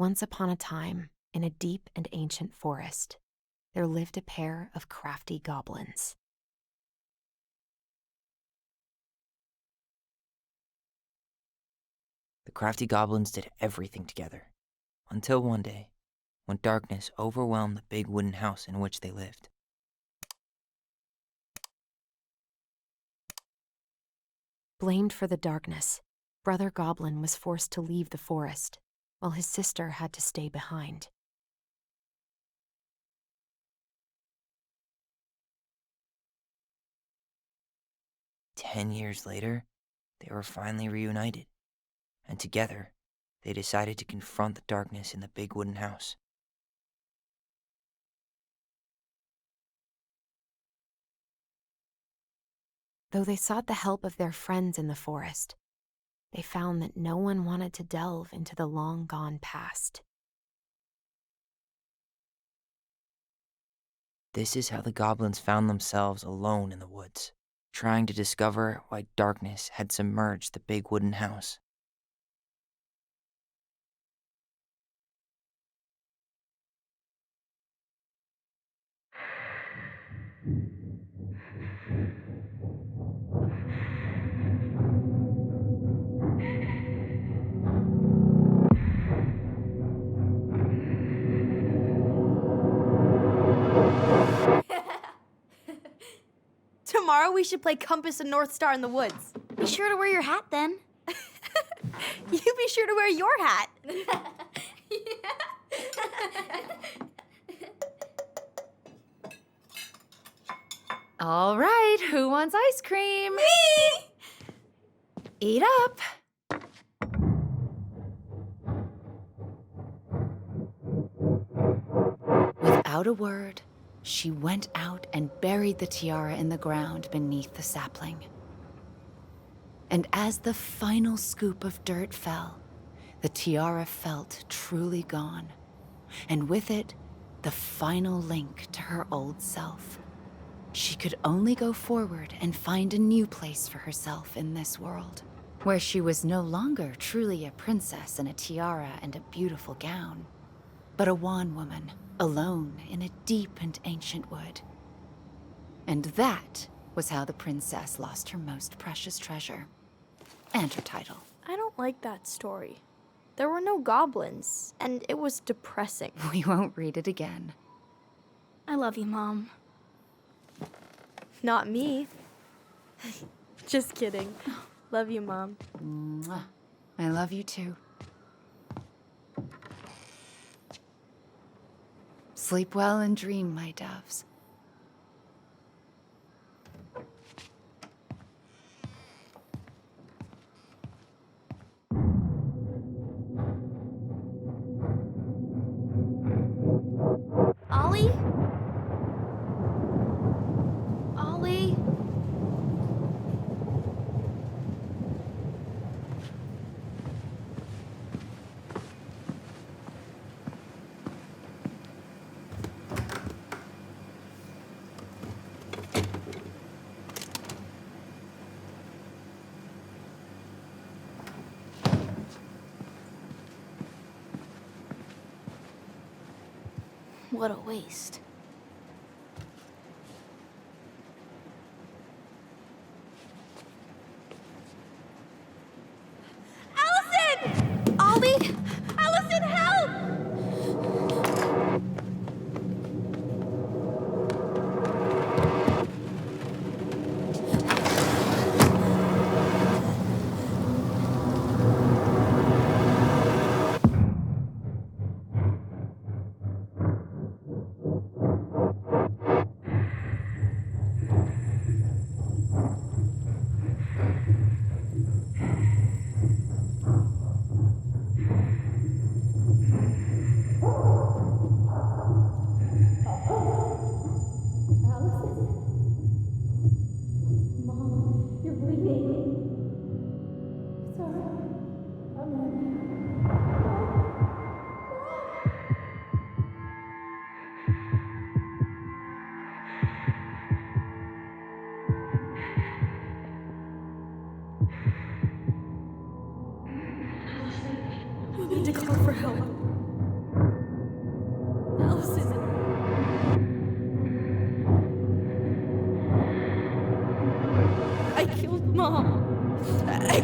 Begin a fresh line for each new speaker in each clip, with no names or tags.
Once upon a time, in a deep and ancient forest, there lived a pair of crafty goblins.
The crafty goblins did everything together, until one day, when darkness overwhelmed the big wooden house in which they lived.
Blamed for the darkness, Brother Goblin was forced to leave the forest, while his sister had to stay behind.
"10 years later, they were finally reunited, and together, they decided to confront the darkness in the big wooden house.
Though they sought the help of their friends in the forest, they found that no one wanted to delve into the long-gone past.
This is how the goblins found themselves alone in the woods, trying to discover why darkness had submerged the big wooden house.
Tomorrow we should play Compass and North Star in the woods.
Be sure to wear your hat then.
You be sure to wear your hat.
All right, who wants ice cream?
Me!
Eat up. Without a word, she went out and buried the tiara in the ground beneath the sapling. And as the final scoop of dirt fell, the tiara felt truly gone, and with it, the final link to her old self. She could only go forward and find a new place for herself in this world, where she was no longer truly a princess in a tiara and a beautiful gown, but a wan woman, alone in a deep and ancient wood. And that was how the princess lost her most precious treasure, and her title.
I don't like that story. There were no goblins, and it was depressing.
We won't read it again.
I love you, Mom.
Not me. Just kidding. Love you, Mom.
Mwah. I love you too. Sleep well and dream, my doves.
Ollie? Ollie? What a waste.
Alyson! Ollie! Alyson, help!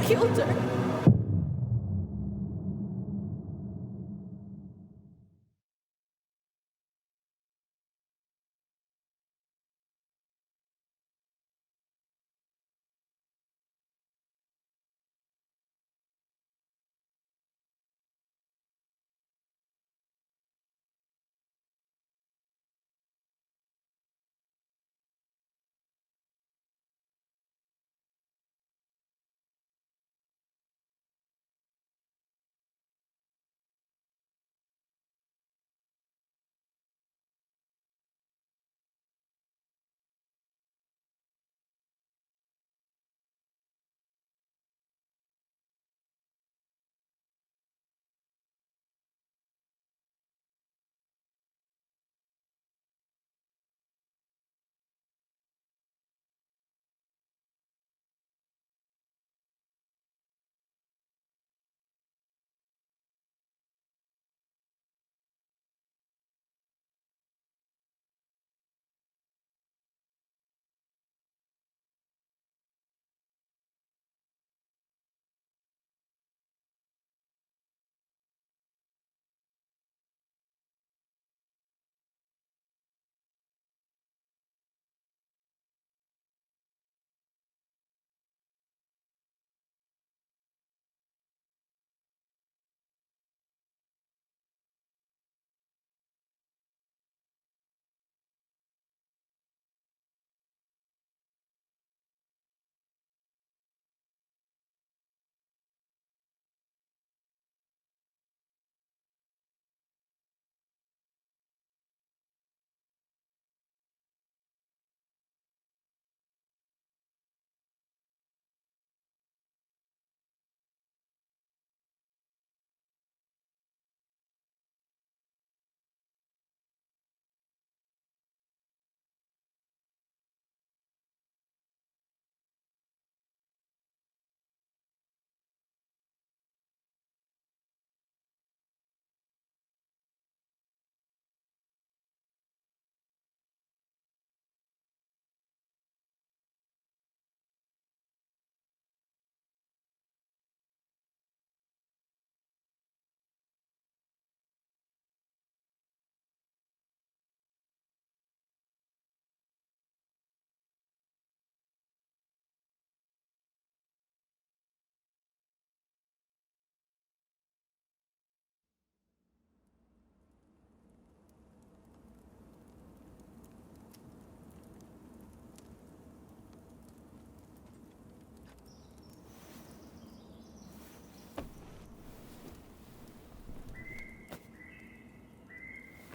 killed her.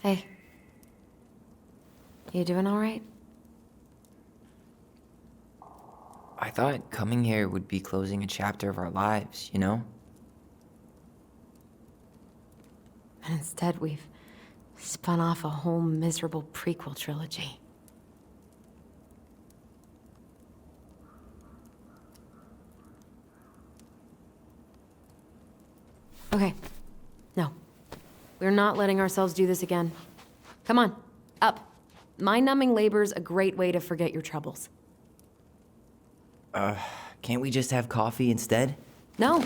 Hey. You doing all right?
I thought coming here would be closing a chapter of our lives, you know?
And instead, we've spun off a whole miserable prequel trilogy. Okay. No. We're not letting ourselves do this again. Come on, up. Mind-numbing labor's a great way to forget your troubles.
Can't we just have coffee instead?
No.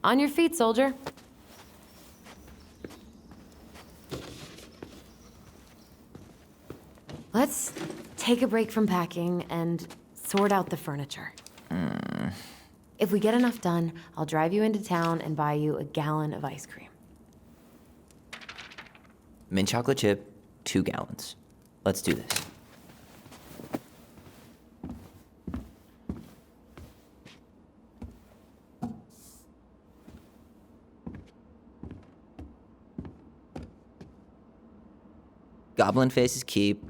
On your feet, soldier. Let's take a break from packing and sort out the furniture. If we get enough done, I'll drive you into town and buy you a gallon of ice cream.
Mint chocolate chip, 2 gallons. Let's do this. Goblin faces keep,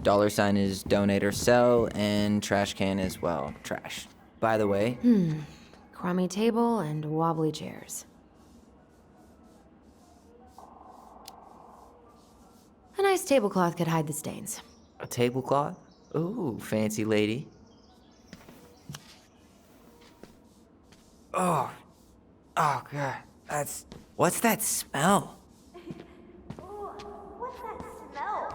$sign is donate or sell, and trash can is, well, trash. By the way,
Crummy table and wobbly chairs. A nice tablecloth could hide the stains.
a tablecloth? Ooh, fancy lady. Oh, God, what's that smell?
What's that smell?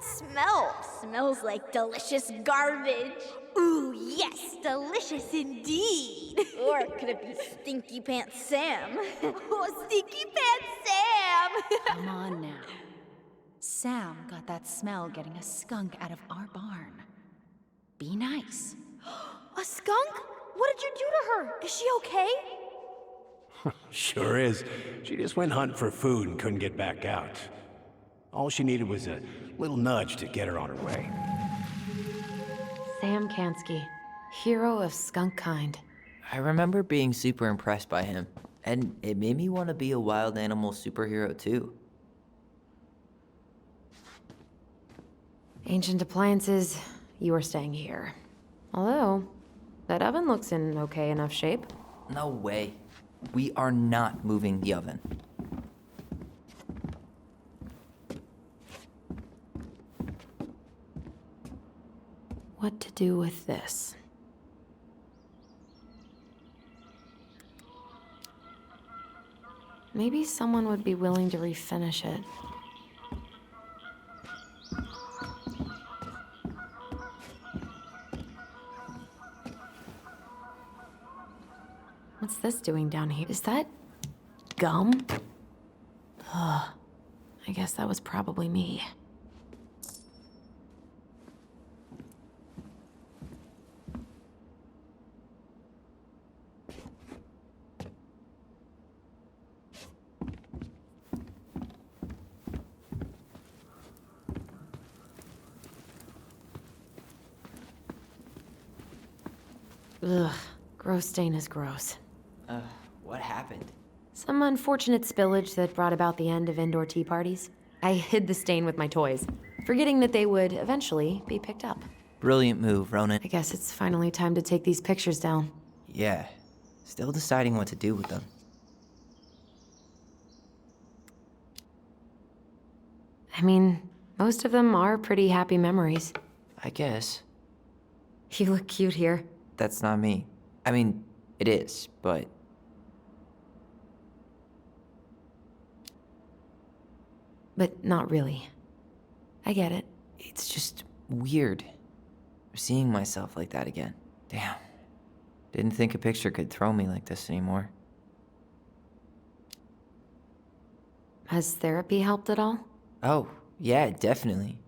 that smell?
Smells like delicious garbage.
Ooh, yes, delicious indeed.
Or could it be Stinky Pants Sam?
Oh, Stinky Pants Sam!
Come on now. Sam got that smell getting a skunk out of our barn. Be nice.
A skunk? What did you do to her? Is she okay?
Sure is. She just went hunting for food and couldn't get back out. All she needed was a little nudge to get her on her way.
Sam Kansky, hero of skunk kind.
I remember being super impressed by him, and it made me want to be a wild animal superhero too.
Ancient appliances, you are staying here. Although, that oven looks in okay enough shape.
No way. We are not moving the oven.
What to do with this? Maybe someone would be willing to refinish it. What's this doing down here? Is that gum? Ugh. I guess that was probably me. Ugh. Gross stain is gross.
What happened?
Some unfortunate spillage that brought about the end of indoor tea parties. I hid the stain with my toys, forgetting that they would eventually be picked up.
Brilliant move, Ronan.
I guess it's finally time to take these pictures down.
Yeah. Still deciding what to do with them.
I mean, most of them are pretty happy memories.
I guess.
You look cute here.
That's not me. I mean, it is, but...
But not really. I get it.
It's just weird. Seeing myself like that again. Damn. Didn't think a picture could throw me like this anymore.
Has therapy helped at all?
Oh, yeah, definitely.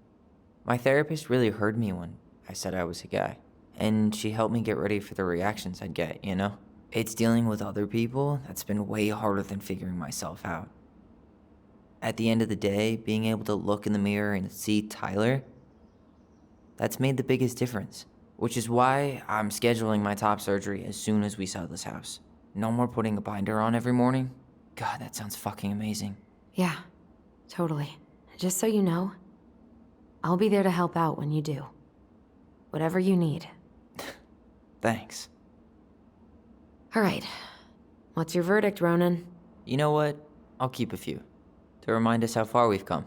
My therapist really heard me when I said I was a guy. And she helped me get ready for the reactions I'd get, you know? It's dealing with other people that's been way harder than figuring myself out. At the end of the day, being able to look in the mirror and see Tyler, that's made the biggest difference. Which is why I'm scheduling my top surgery as soon as we sell this house. No more putting a binder on every morning. God, that sounds fucking amazing.
Yeah, totally. Just so you know, I'll be there to help out when you do. Whatever you need.
Thanks.
All right. What's your verdict, Ronan?
You know what? I'll keep a few. To remind us how far we've come.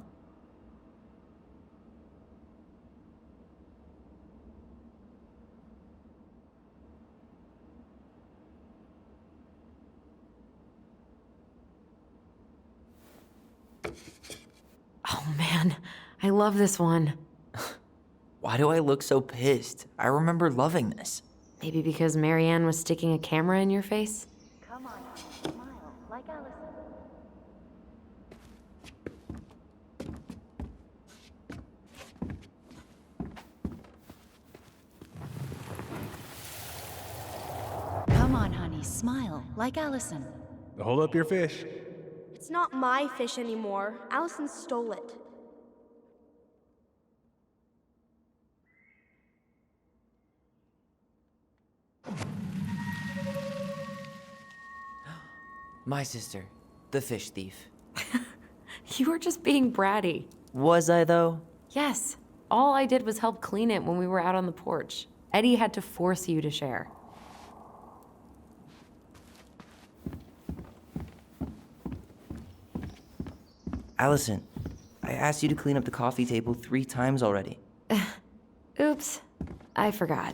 Oh man, I love this one.
Why do I look so pissed? I remember loving this.
Maybe because Marianne was sticking a camera in your face?
Come on, smile like Alyson. Come on, honey, smile like Alyson.
Hold up your fish.
It's not my fish anymore. Allison stole it.
My sister, the fish thief.
You were just being bratty.
Was I, though?
Yes. All I did was help clean it when we were out on the porch. Eddie had to force you to share.
Alyson, I asked you to clean up the coffee table 3 times already.
Oops. I forgot.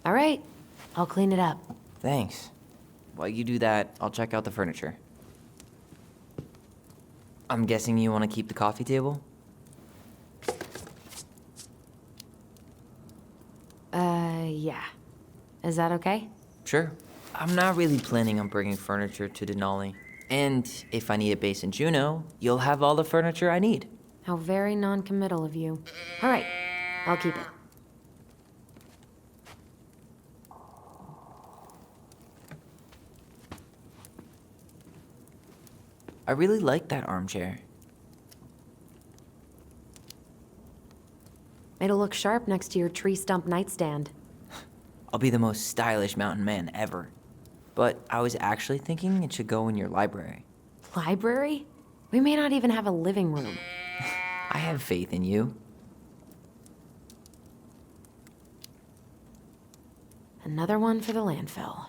All right, I'll clean it up.
Thanks. While you do that, I'll check out the furniture. I'm guessing you want to keep the coffee table?
Yeah. Is that okay?
Sure. I'm not really planning on bringing furniture to Denali. And if I need a base in Juneau, you'll have all the furniture I need.
How very non-committal of you. All right, I'll keep it.
I really like that armchair.
It'll look sharp next to your tree stump nightstand.
I'll be the most stylish mountain man ever. But I was actually thinking it should go in your library.
Library? We may not even have a living room.
I have faith in you.
Another one for the landfill.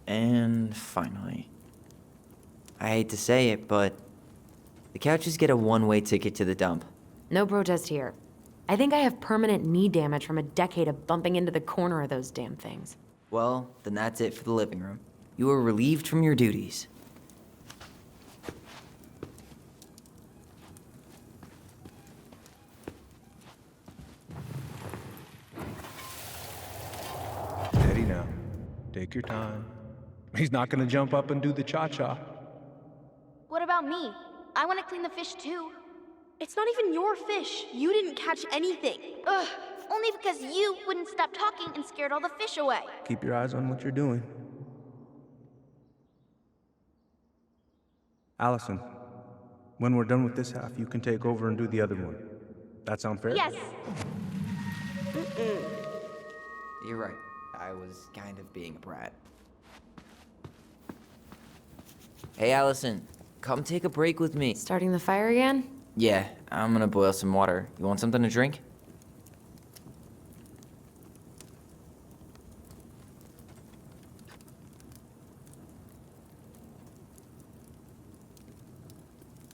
And finally, I hate to say it, but the couches get a one-way ticket to the dump.
No protest here. I think I have permanent knee damage from a decade of bumping into the corner of those damn things.
Well, then that's it for the living room. You are relieved from your duties.
Steady now. Take your time. He's not gonna jump up and do the cha-cha.
What about me? I want to clean the fish too.
It's not even your fish. You didn't catch anything.
Ugh, only because you wouldn't stop talking and scared all the fish away.
Keep your eyes on what you're doing. Allison, when we're done with this half, you can take over and do the other one. That sound fair?
Yes.
You're right. I was kind of being a brat. Hey, Allison, come take a break with me.
Starting the fire again?
Yeah, I'm gonna boil some water. You want something to drink?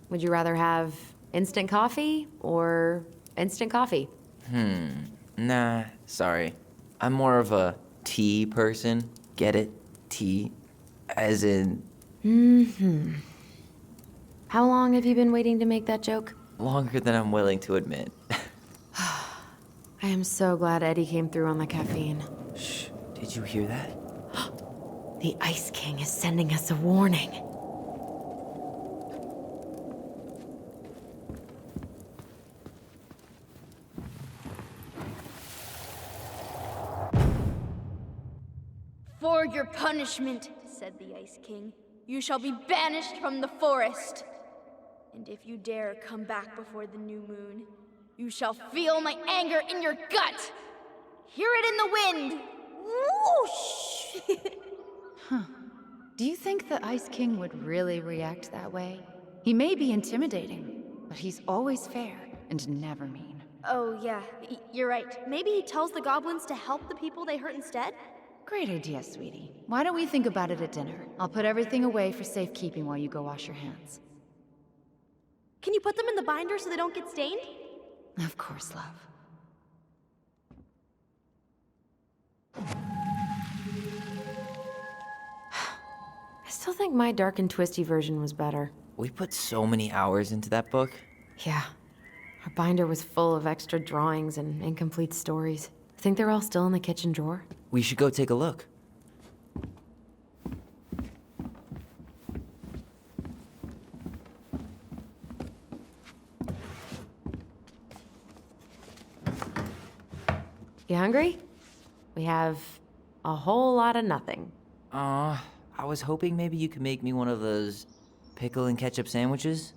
Would you rather have instant coffee or instant coffee?
Nah, sorry. I'm more of a tea person. Get it? Tea. As in,
How long have you been waiting to make that joke?
longer than I'm willing to admit.
I am so glad Eddie came through on the caffeine.
Shh, did you hear that?
The Ice King is sending us a warning.
For your punishment, said the Ice King, you shall be banished from the forest. And if you dare come back before the new moon, you shall feel my anger in your gut. Hear it in the wind. Whoosh!
Do you think the Ice King would really react that way? He may be intimidating, but he's always fair and never mean.
Oh, yeah, you're right. Maybe he tells the goblins to help the people they hurt instead?
Great idea, sweetie. Why don't we think about it at dinner? I'll put everything away for safekeeping while you go wash your hands.
Can you put them in the binder so they don't get stained?
Of course, love.
I still think my dark and twisty version was better.
We put so many hours into that book.
Yeah. Our binder was full of extra drawings and incomplete stories. I think they're all still in the kitchen drawer.
We should go take a look.
You hungry? We have a whole lot of nothing.
I was hoping maybe you could make me one of those pickle and ketchup sandwiches.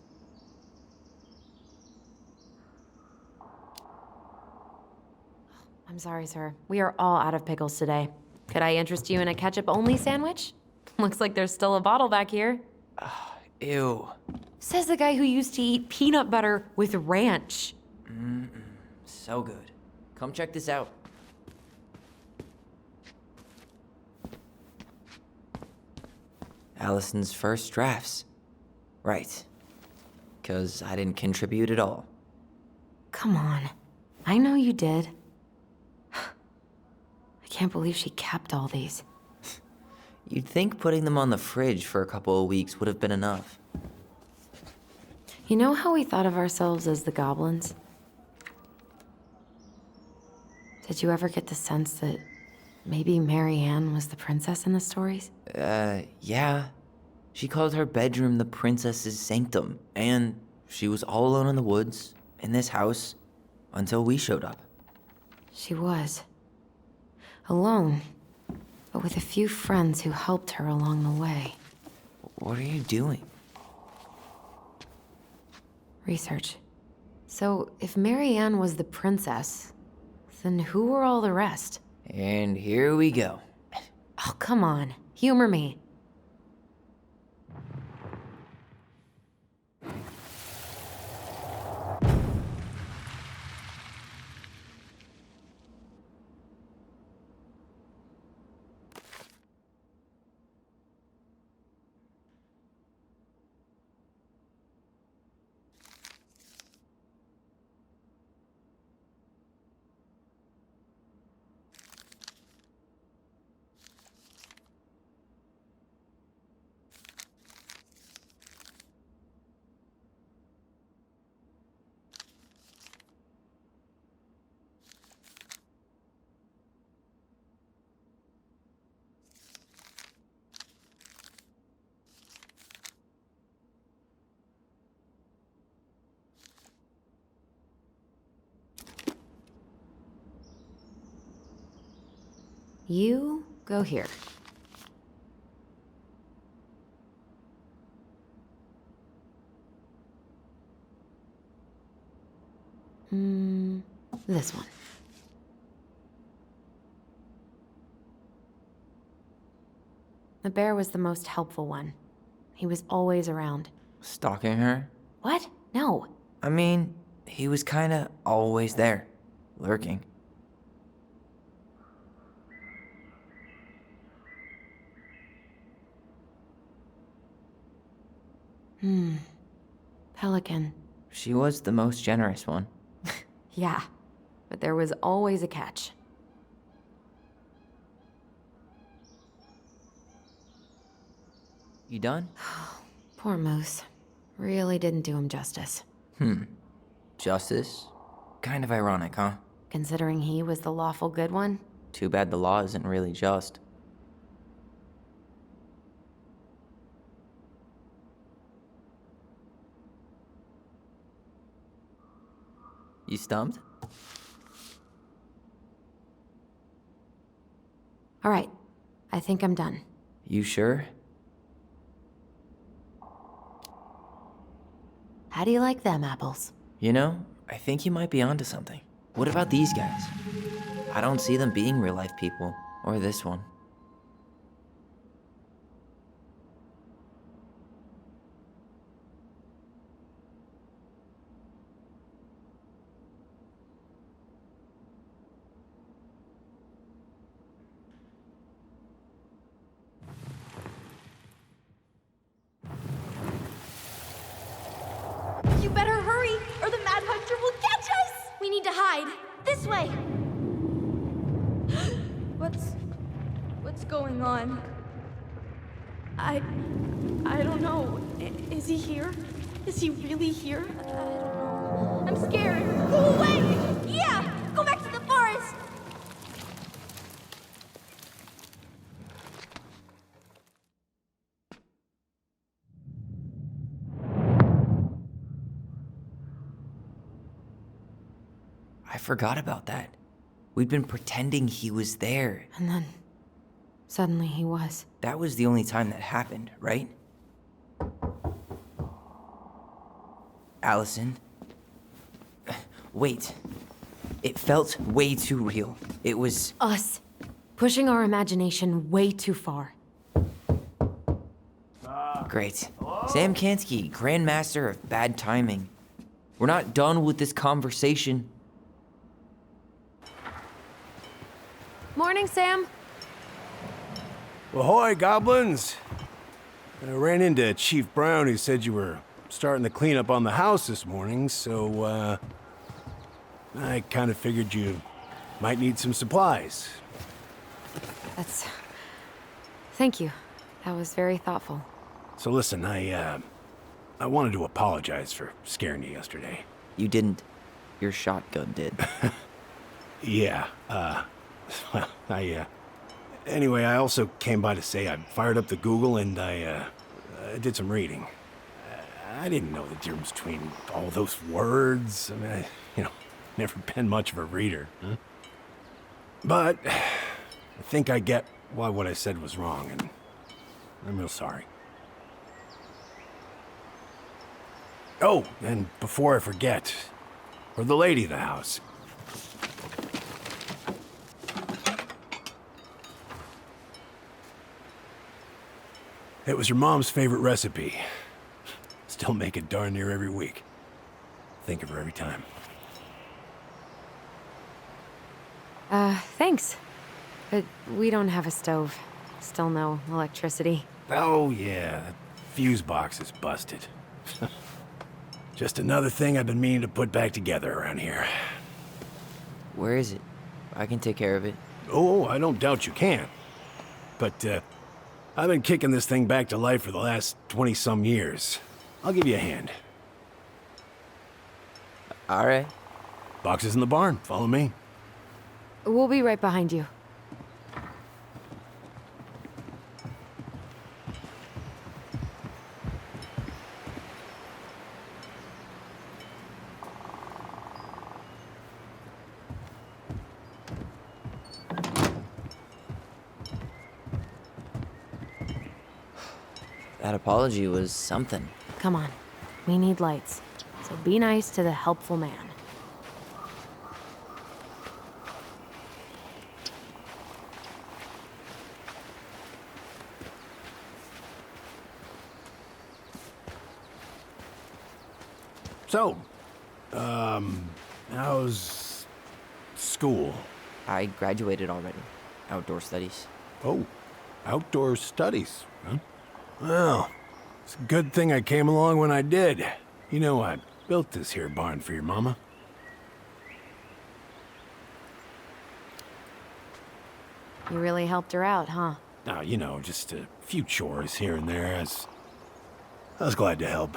I'm sorry, sir. We are all out of pickles today. Could I interest you in a ketchup-only sandwich? Looks like there's still a bottle back here.
Ew.
Says the guy who used to eat peanut butter with ranch.
So good. Come check this out. Allison's first drafts. Right. 'Cause I didn't contribute at all.
Come on. I know you did. I can't believe she kept all these.
You'd think putting them on the fridge for a couple of weeks would have been enough.
You know how we thought of ourselves as the goblins? Did you ever get the sense that maybe Mary Ann was the princess in the stories?
Yeah. She called her bedroom the princess's sanctum, and she was all alone in the woods, in this house, until we showed up.
She was. Alone, but with a few friends who helped her along the way.
What are you doing?
Research. So, if Mary Ann was the princess, then who were all the rest?
And here we go.
Oh, come on. Humor me. You go here. This one. The bear was the most helpful one. He was always around.
Stalking her?
What? No.
I mean, he was kinda always there, lurking.
Pelican.
She was the most generous one.
Yeah, but there was always a catch.
You done?
Poor Moose. Really didn't do him justice.
Justice? Kind of ironic, huh?
Considering he was the lawful good one.
Too bad the law isn't really just. You stumped?
All right, I think I'm done.
You sure?
How do you like them apples?
You know, I think you might be onto something. What about these guys? I don't see them being real-life people. Or this one.
You better hurry, or the Mad Hunter will catch us! We need to hide. This way! What's going on? I don't know. Is he here? Is he really here? I don't know. I'm scared. Go away! Yeah! Go back to the forest!
I forgot about that. We'd been pretending he was there.
And then, suddenly he was.
That was the only time that happened, right? Alyson? Wait. It felt way too real. It was...
Us. Pushing our imagination way too far.
Great. Sam Kansky, Grandmaster of Bad Timing. We're not done with this conversation.
Morning, Sam.
Ahoy, goblins! I ran into Chief Brown, who said you were starting the cleanup on the house this morning, so, I kind of figured you might need some supplies.
That's... Thank you. That was very thoughtful.
So listen, I wanted to apologize for scaring you yesterday.
You didn't. Your shotgun did.
Yeah, well, anyway, I also came by to say I fired up the Google and I did some reading. I didn't know the difference between all those words. I mean, never been much of a reader. Huh? But I think I get why what I said was wrong, and I'm real sorry. Oh, and before I forget, for the lady of the house. It was your mom's favorite recipe. Still make it darn near every week. Think of her every time.
Thanks. But we don't have a stove. Still no electricity.
Oh, yeah, that fuse box is busted. Just another thing I've been meaning to put back together around here.
Where is it? I can take care of it.
Oh, I don't doubt you can. But, I've been kicking this thing back to life for the last 20-some years. I'll give you a hand.
All right.
Box is in the barn. Follow me.
We'll be right behind you.
That apology was something.
Come on. We need lights. So be nice to the helpful man.
So, how's school?
I graduated already. Outdoor studies.
Oh, outdoor studies, huh? Well, it's a good thing I came along when I did. You know, I built this here barn for your mama.
You really helped her out, huh?
Now, just a few chores here and there. I was glad to help.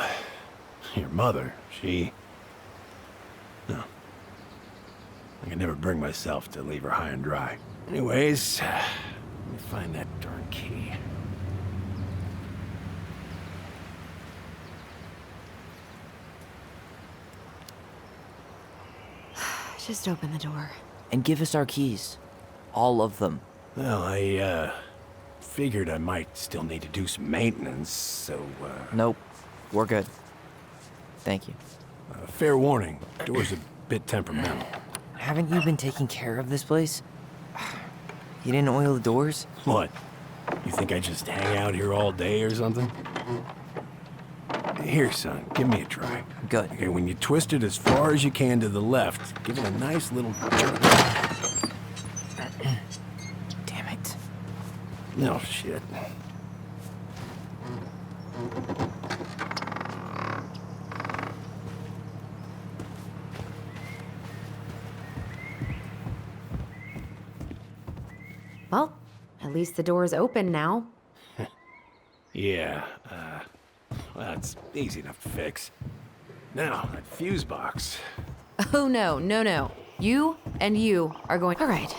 Your mother, no. I could never bring myself to leave her high and dry. Anyways, let me find that darn key.
Just open the door.
And give us our keys. All of them.
Well, I, figured I might still need to do some maintenance, so,
Nope. We're good. Thank you.
Fair warning, door's a bit temperamental.
Haven't you been taking care of this place? You didn't oil the doors?
What? You think I just hang out here all day or something? Here, son, give me a try.
Good.
Okay, when you twist it as far as you can to the left, give it a nice little jerk.
Damn it.
No shit.
Well, at least the door's open now.
Yeah, well, that's easy enough to fix. Now, that fuse box.
Oh, no, no, no. You and you are going... All right.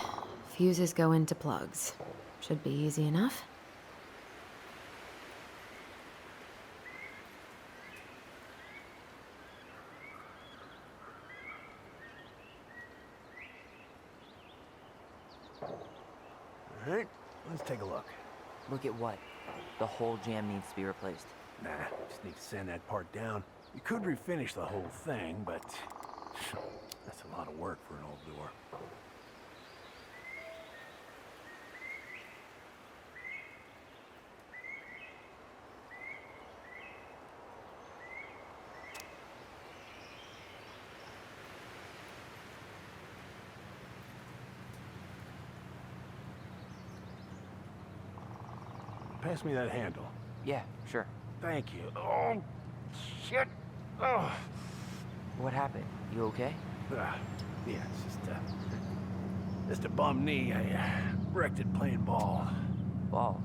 Fuses go into plugs. Should be easy enough.
All right, let's take a look.
Look at what? The whole jam needs to be replaced.
Nah, just need to sand that part down. You could refinish the whole thing, but that's a lot of work for an old door. Pass me that handle.
Yeah, sure.
Thank you. Oh, shit. Oh.
What happened? You okay?
Yeah, it's just a bum knee. I wrecked it playing ball.
Ball?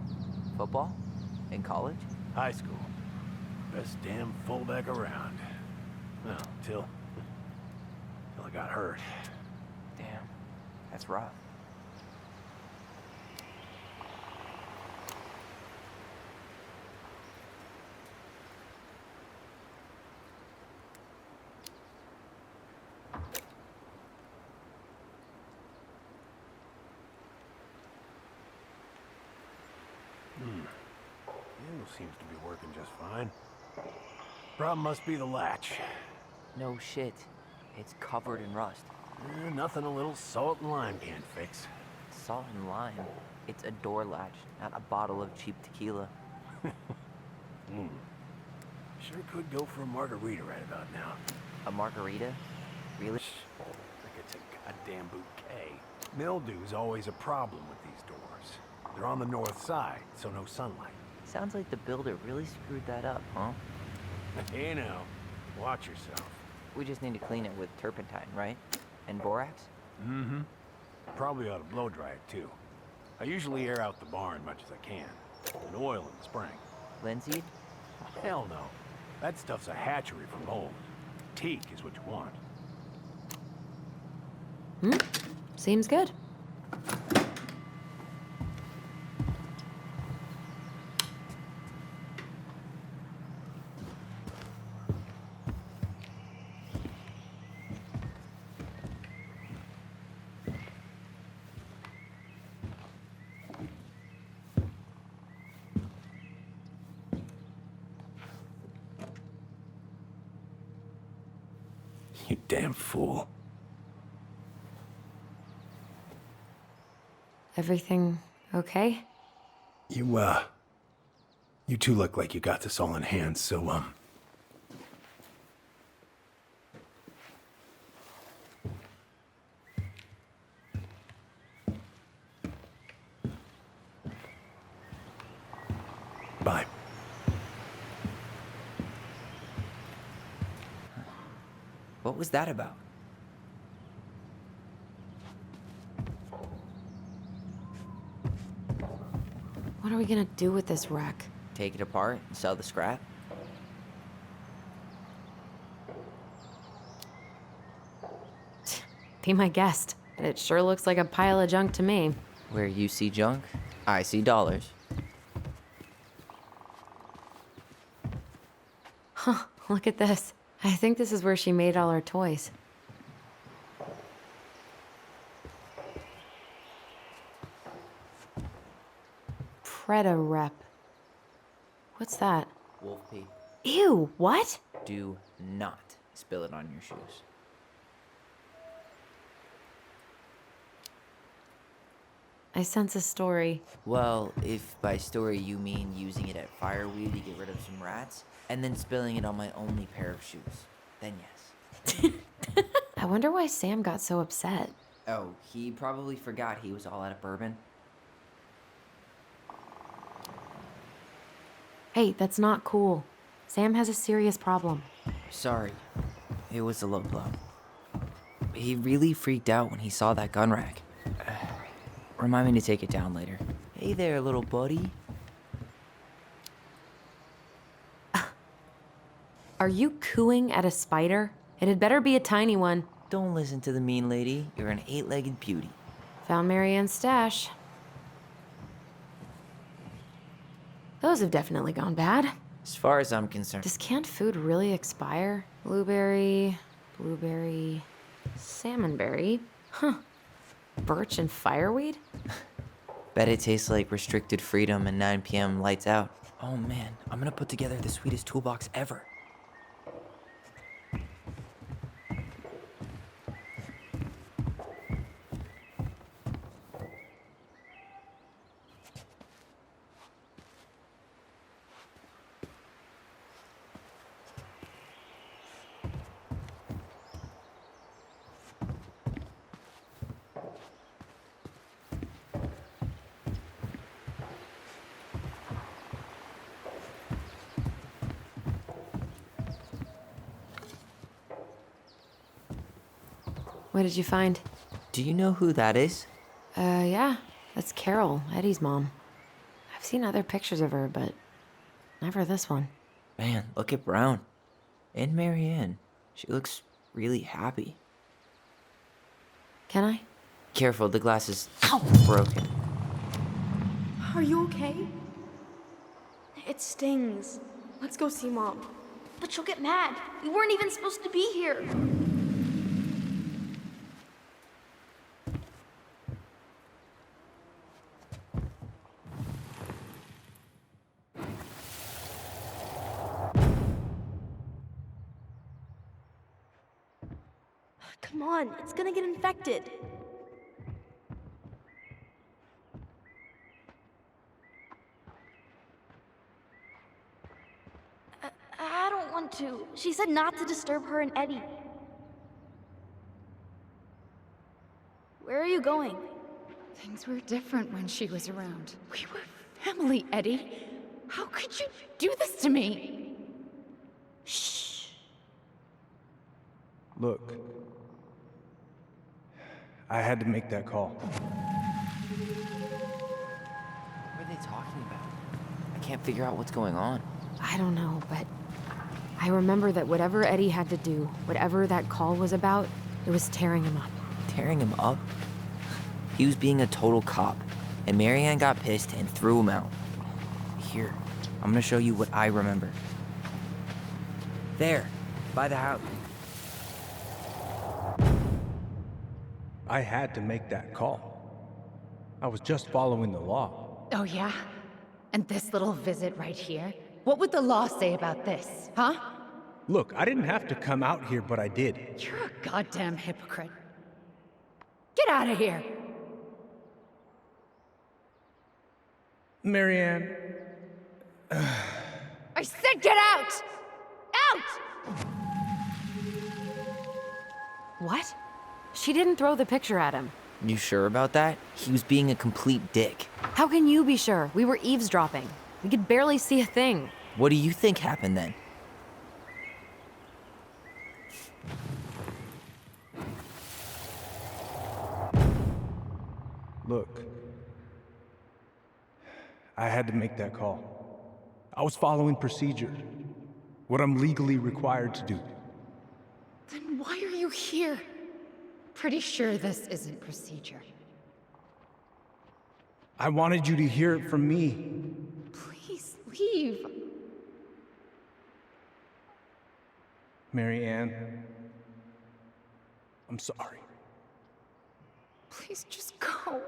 Football? In college?
High school. Best damn fullback around. Well, till I got hurt.
Damn, that's rough.
Handle seems to be working just fine. Problem must be the latch.
No shit. It's covered in rust.
Nothing a little salt and lime can't fix.
Salt and lime. It's a door latch, not a bottle of cheap tequila.
Sure could go for a margarita right about now.
A margarita? Really?
Like it's a goddamn bouquet. Mildew's always a problem with these doors. They're on the north side, so no sunlight.
Sounds like the builder really screwed that up, huh?
Hey now, watch yourself.
We just need to clean it with turpentine, right? And borax?
Mm-hmm. Probably ought to blow dry it too. I usually air out the barn much as I can. And oil in the spring.
Linseed?
Hell no. That stuff's a hatchery for mold. Teak is what you want.
Seems good.
You damn fool.
Everything okay?
You two look like you got this all in hand, so, bye.
What was that about?
What are we gonna do with this wreck?
Take it apart and sell the scrap?
Be my guest, but it sure looks like a pile of junk to me.
Where you see junk, I see dollars.
Huh, look at this. I think this is where she made all her toys. Preda rep. What's that?
Wolf pee.
Ew, what?
Do not spill it on your shoes.
I sense a story.
Well, if by story you mean using it at fireweed to get rid of some rats, and then spilling it on my only pair of shoes, then yes.
I wonder why Sam got so upset.
Oh, he probably forgot he was all out of bourbon.
Hey, that's not cool. Sam has a serious problem.
Sorry, it was a low blow. He really freaked out when he saw that gun rack. Remind me to take it down later. Hey there, little buddy.
Are you cooing at a spider? It had better be a tiny one.
Don't listen to the mean lady. You're an 8-legged beauty.
Found Marianne's stash. Those have definitely gone bad.
As far as I'm concerned.
Does canned food really expire? Blueberry, salmonberry. Huh. Birch and fireweed?
Bet it tastes like restricted freedom and 9 p.m. lights out. Oh man, I'm gonna put together the sweetest toolbox ever.
What did you find?
Do you know who that is?
Yeah. That's Carol, Eddie's mom. I've seen other pictures of her, but never this one.
Man, look at Brown. And Marianne. She looks really happy.
Can I?
Careful, the glass is broken.
Are you okay? It stings. Let's go see Mom. But she'll get mad. We weren't even supposed to be here. Come on, it's gonna get infected. I don't want to. She said not to disturb her and Eddie. Where are you going?
Things were different when she was around. We were family, Eddie. How could you do this to me?
Shh.
Look, I had to make that call.
What are they talking about? I can't figure out what's going on.
I don't know, but I remember that whatever Eddie had to do, whatever that call was about, it was tearing him up.
Tearing him up? He was being a total cop, and Marianne got pissed and threw him out. Here, I'm gonna show you what I remember. There, by the house.
I had to make that call. I was just following the law.
Oh, yeah? And this little visit right here? What would the law say about this, huh?
Look, I didn't have to come out here, but I did.
You're a goddamn hypocrite. Get out of here!
Marianne,
I said get out! Out!
What? She didn't throw the picture at him.
You sure about that? He was being a complete dick.
How can you be sure? We were eavesdropping. We could barely see a thing.
What do you think happened then?
look. I had to make that call. I was following procedure. What I'm legally required to do.
Then why are you here? Pretty sure this isn't procedure.
I wanted you to hear it from me.
Please leave.
Marianne, I'm sorry.
Please just go.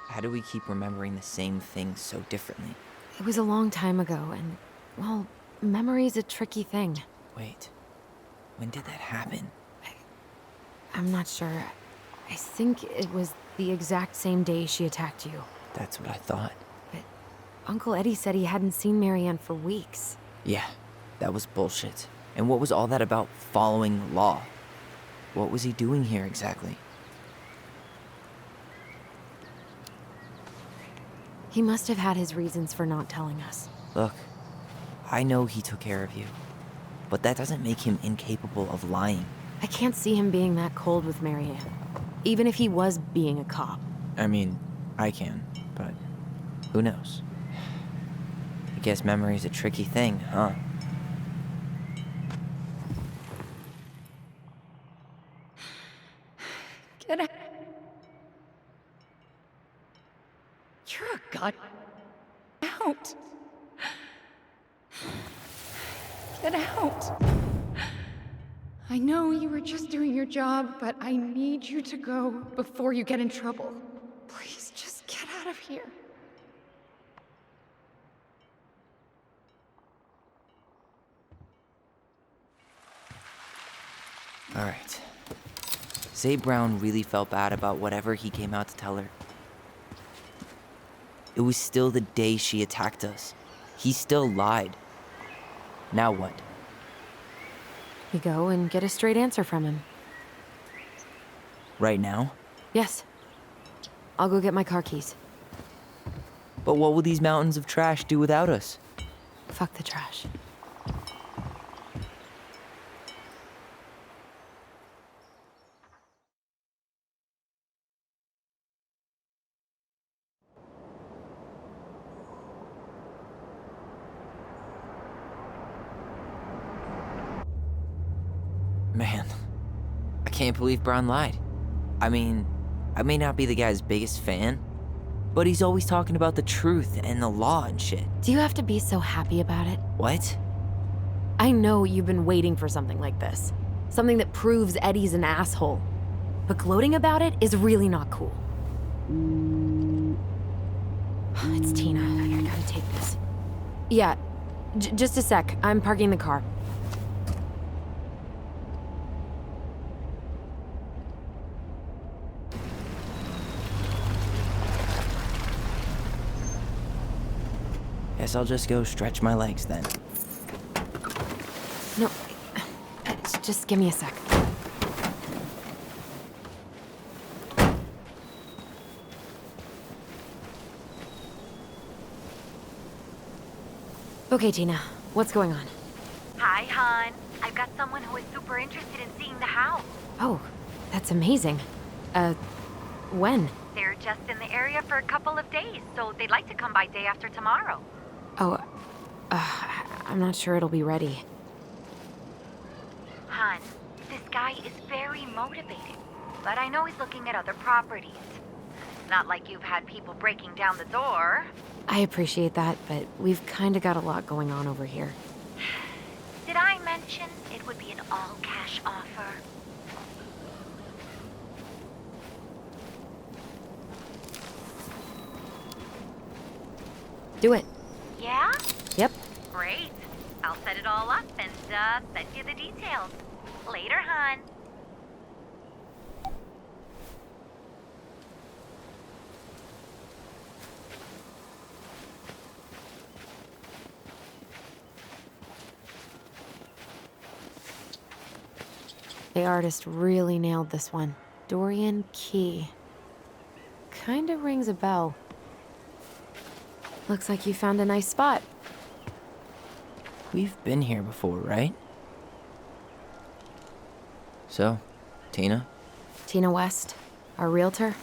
How do we keep remembering the same things so differently?
It was a long time ago, and, well, memory's a tricky thing.
Wait, when did that happen?
I'm not sure. I think it was the exact same day she attacked you.
That's what I thought.
But Uncle Eddie said he hadn't seen Marianne for weeks.
Yeah, that was bullshit. And what was all that about following law? What was he doing here exactly?
He must have had his reasons for not telling us.
Look, I know he took care of you, but that doesn't make him incapable of lying.
I can't see him being that cold with Marianne, even if he was being a cop.
I mean, I can, but who knows? I guess memory's a tricky thing, huh?
Get out. You're a god. Out. Get out. I know you were just doing your job, but I need you to go before you get in trouble. Please just get out of here.
All right. Say Brown really felt bad about whatever he came out to tell her. It was still the day she attacked us. He still lied. Now what?
We go and get a straight answer from him.
Right now?
Yes. I'll go get my car keys.
But what will these mountains of trash do without us?
Fuck the trash.
Man, I can't believe Brown lied. I mean, I may not be the guy's biggest fan, but he's always talking about the truth and the law and shit.
Do you have to be so happy about it?
What?
I know you've been waiting for something like this. Something that proves Eddie's an asshole. But gloating about it is really not cool. It's Tina. I gotta take this. Yeah, just a sec. I'm parking the car.
Guess I'll just go stretch my legs then.
No, just give me a sec. Okay, Tina, what's going on?
Hi, hon. I've got someone who is super interested in seeing the house.
Oh, that's amazing. When?
They're just in the area for a couple of days, so they'd like to come by day after tomorrow.
Oh, I'm not sure it'll be ready.
Hon, this guy is very motivated, but I know he's looking at other properties. Not like you've had people breaking down the door.
I appreciate that, but we've kinda got a lot going on over here.
Did I mention it would be an all-cash offer?
Do it.
Yeah?
Yep.
Great. I'll set it all up and send you the details. Later, hon.
The artist really nailed this one. Dorian Key. Kinda rings a bell. Looks like you found a nice spot.
We've been here before, right? So, Tina?
Tina West, our realtor.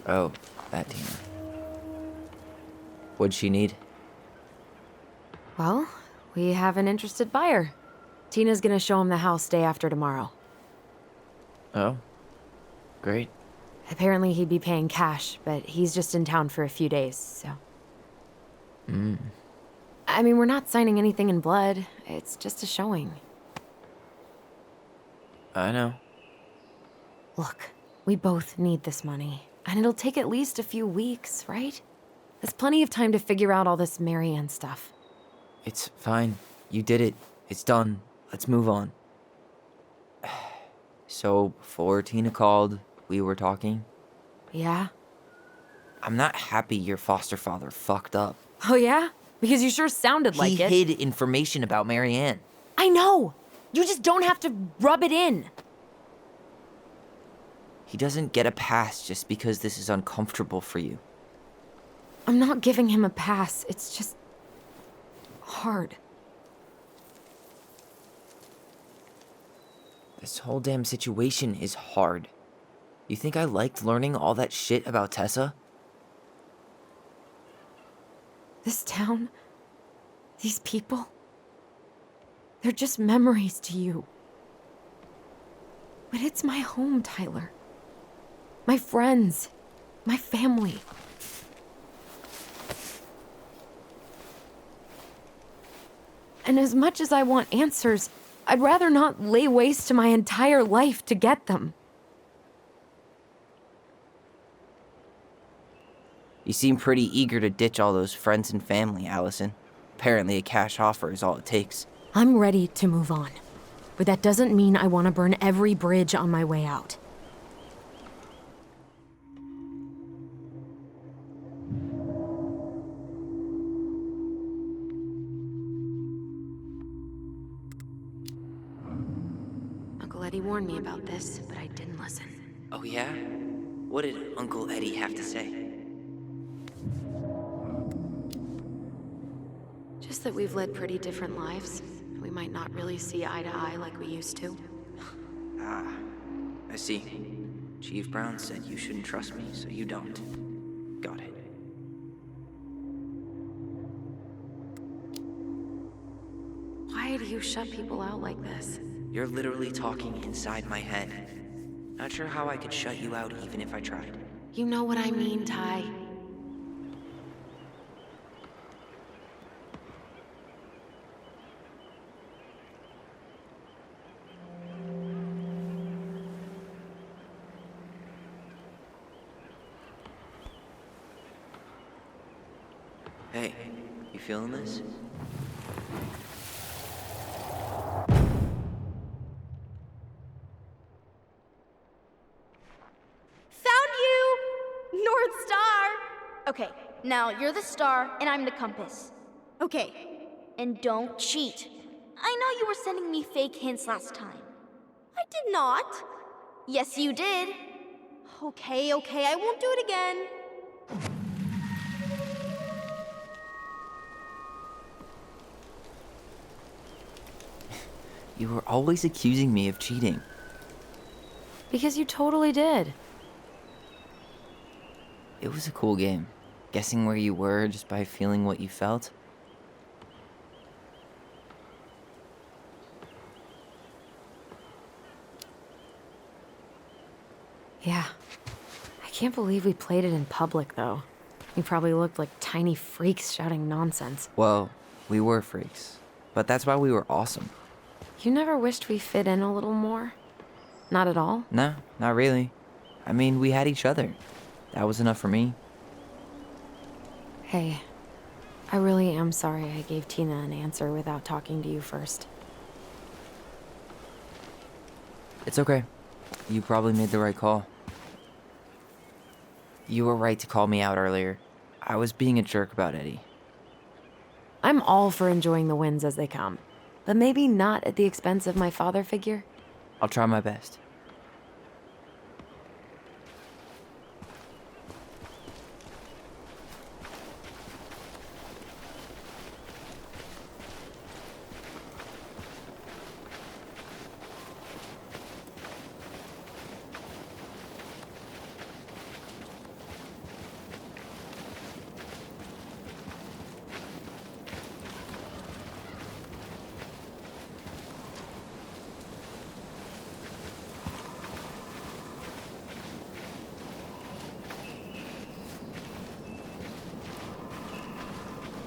Oh, that Tina. What'd she need?
Well, we have an interested buyer. Tina's gonna show him the house day after tomorrow.
Oh, great.
Apparently he'd be paying cash, but he's just in town for a few days, so. I mean, we're not signing anything in blood. It's just a showing.
I know.
Look, we both need this money, and it'll take at least a few weeks, right? There's plenty of time to figure out all this Marianne stuff.
It's fine. You did it. It's done. Let's move on. So, before Tina called, we were talking.
Yeah?
I'm not happy your foster father fucked up.
Oh yeah? Because you sure sounded like
He
it.
hid information about Marianne.
I know! You just don't have to rub it in.
He doesn't get a pass just because this is uncomfortable for you.
I'm not giving him a pass. It's just hard.
This whole damn situation is hard. You think I liked learning all that shit about Tessa?
This town, these people, they're just memories to you. But it's my home, Tyler. My friends, my family. And as much as I want answers, I'd rather not lay waste to my entire life to get them.
You seem pretty eager to ditch all those friends and family, Alyson. Apparently a cash offer is all it takes.
I'm ready to move on. But that doesn't mean I want to burn every bridge on my way out. Uncle Eddie warned me about this, but I didn't listen.
Oh yeah? What did Uncle Eddie have to say?
Just that we've led pretty different lives. We might not really see eye to eye like we used to.
Ah, I see. Chief Brown said you shouldn't trust me, so you don't. Got it.
Why do you shut people out like this?
You're literally talking inside my head. Not sure how I could shut you out even if I tried.
You know what I mean, Ty.
Hey, you feeling this?
Found you! North Star! Okay, now you're the star and I'm the compass. Okay, and don't cheat. I know you were sending me fake hints last time.
I did not.
Yes, you did.
Okay, I won't do it again.
You were always accusing me of cheating.
Because you totally did.
It was a cool game. Guessing where you were just by feeling what you felt.
Yeah. I can't believe we played it in public, though. We probably looked like tiny freaks shouting nonsense.
Well, we were freaks. But that's why we were awesome.
You never wished we fit in a little more? Not at all?
No, not really. I mean, we had each other. That was enough for me.
Hey, I really am sorry I gave Tina an answer without talking to you first.
It's okay. You probably made the right call. You were right to call me out earlier. I was being a jerk about Eddie.
I'm all for enjoying the wins as they come, but maybe not at the expense of my father figure.
I'll try my best.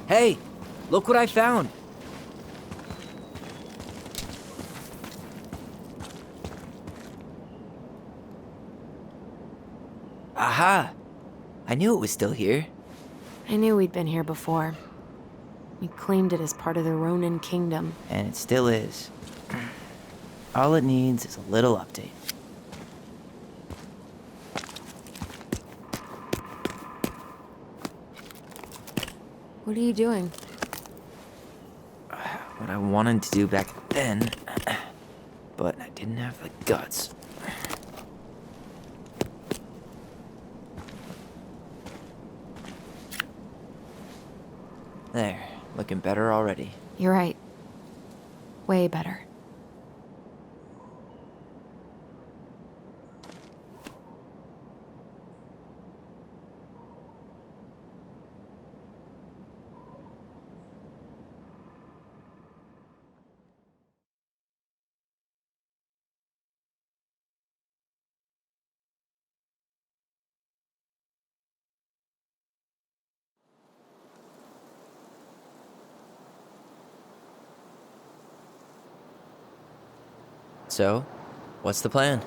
Hey, look what I found. Aha! I knew it was still here.
I knew we'd been here before. We claimed it as part of the Ronan kingdom.
And it still is. All it needs is a little update.
What are you doing?
What I wanted to do back then, but I didn't have the guts. There, looking better already.
You're right. Way better.
So, what's the plan?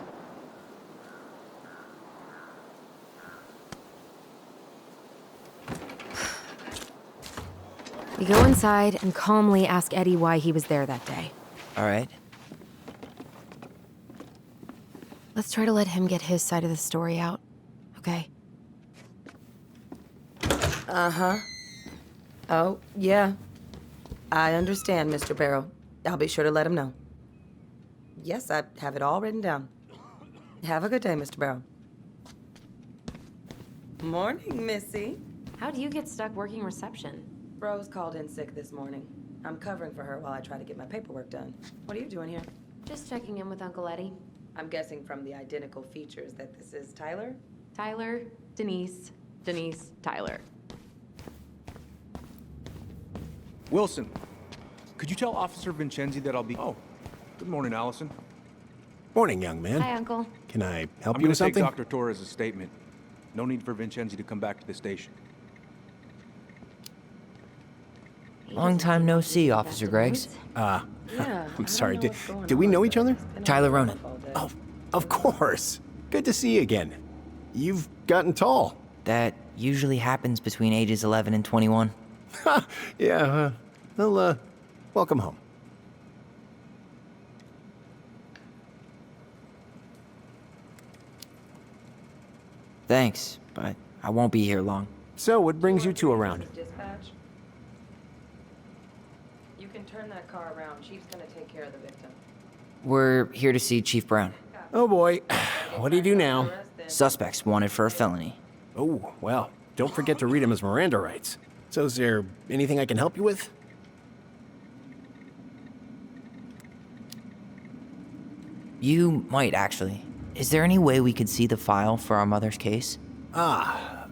We go inside and calmly ask Eddie why he was there that day.
All right.
Let's try to let him get his side of the story out, okay?
Uh-huh. Oh, yeah. I understand, Mr. Barrow. I'll be sure to let him know. Yes, I have it all written down. Have a good day, Mr. Barrow. Morning, Missy.
How'd you get stuck working reception?
Rose called in sick this morning. I'm covering for her while I try to get my paperwork done. What are you doing here?
Just checking in with Uncle Eddie.
I'm guessing from the identical features that this is Tyler?
Tyler, Denise, Tyler.
Wilson, could you tell Officer Vincenzi that I'll be... Oh, Good morning, Alyson.
Morning, young man.
Hi, Uncle.
Can I help
I'm
you
going
with
to take
something?
Dr. Torres' statement. No need for Vincenzi to come back to the station.
Long time no see, Officer Greggs.
I'm sorry. Did we know each other?
Tyler Ronan.
Oh, of course. Good to see you again. You've gotten tall.
That usually happens between ages 11 and 21.
Yeah, well, welcome home.
Thanks, but I won't be here long.
So, what brings you two around?
Dispatch. You can turn that car around. Chief's gonna take care of the victim.
We're here to see Chief Brown.
Oh boy, what do you do now?
Suspects wanted for a felony.
Oh, well, don't forget to read him his Miranda rights. So is there anything I can help you with?
You might, actually. Is there any way we could see the file for our mother's case?
Well,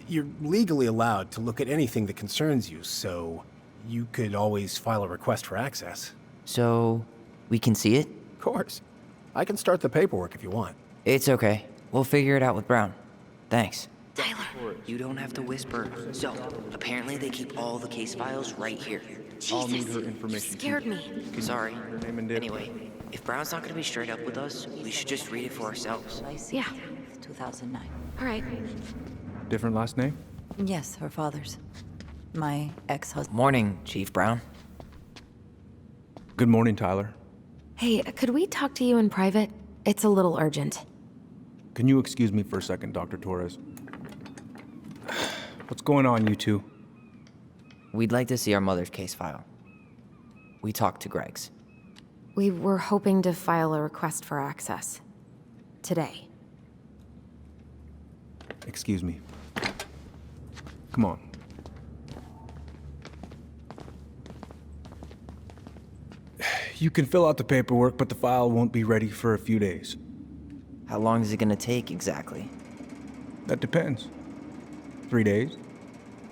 you're legally allowed to look at anything that concerns you, so you could always file a request for access.
So, we can see it?
Of course. I can start the paperwork if you want.
It's okay. We'll figure it out with Brown. Thanks.
Tyler.
You don't have to whisper. So, apparently they keep all the case files right here.
I'll need
Jesus,
her
you
information.
scared me.
Sorry.
Her name and date.
Anyway, if Brown's not gonna be straight up with us, we should just read it for ourselves.
Yeah.
2009.
All right.
Different last name?
Yes, her father's. My ex-husband.
Morning, Chief Brown.
Good morning, Tyler.
Hey, could we talk to you in private? It's a little urgent.
Can you excuse me for a second, Dr. Torres? What's going on, you two?
We'd like to see our mother's case file. We talked to Greg's.
We were hoping to file a request for access. Today.
Excuse me. Come on. You can fill out the paperwork, but the file won't be ready for a few days.
How long is it gonna take exactly?
That depends. 3 days?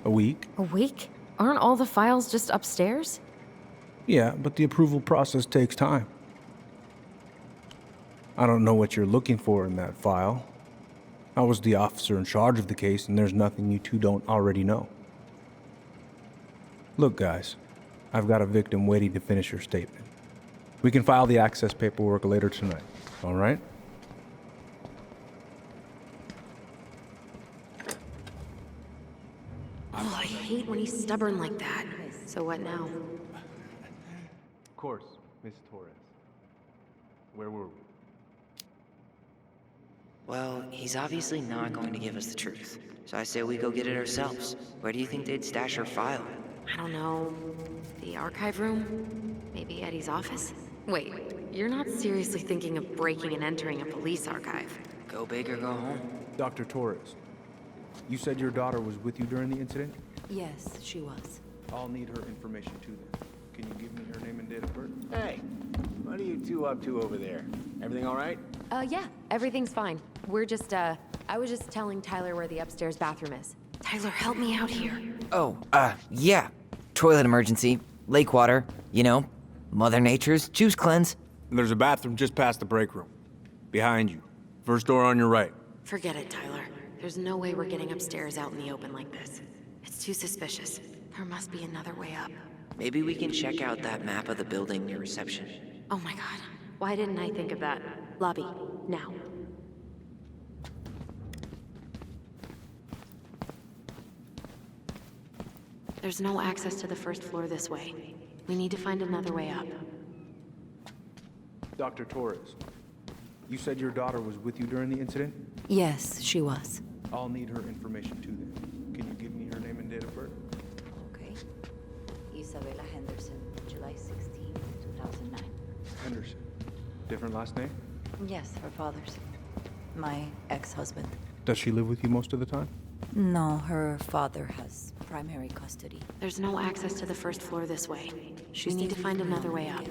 A week?
A week? Aren't all the files just upstairs?
Yeah, but the approval process takes time. I don't know what you're looking for in that file. I was the officer in charge of the case, and there's nothing you two don't already know. Look, guys, I've got a victim waiting to finish her statement. We can file the access paperwork later tonight, all right?
Oh, I hate when he's stubborn like that. So what now?
Of course, Miss Torres. Where were we?
Well, he's obviously not going to give us the truth. So I say we go get it ourselves. Where do you think they'd stash her file?
I don't know. The archive room? Maybe Eddie's office? Wait, you're not seriously thinking of breaking and entering a police archive?
Go big or go home.
Dr. Torres, you said your daughter was with you during the incident?
Yes, she was.
I'll need her information too then. Can you give me her name and date of birth?
Hey, what are you two up to over there? Everything all right?
Yeah, everything's fine. We're just, I was just telling Tyler where the upstairs bathroom is. Tyler, help me out here.
Oh, yeah. Toilet emergency. Lake water. You know, Mother Nature's juice cleanse.
There's a bathroom just past the break room. Behind you. First door on your right.
Forget it, Tyler. There's no way we're getting upstairs out in the open like this. It's too suspicious. There must be another way up.
Maybe we can check out that map of the building near reception.
Oh my god. Why didn't I think of that? Lobby, now. There's no access to the first floor this way. We need to find another way up.
Dr. Torres, you said your daughter was with you during the incident?
Yes, she was.
I'll need her information too then. Can you give me her name and date of birth?
Okay. Isabella Henderson, July 16, 2009.
Henderson. Different last name?
Yes, her father's. My ex-husband.
Does she live with you most of the time?
No, her father has primary custody.
There's no access to the first floor this way. We need to find another way up.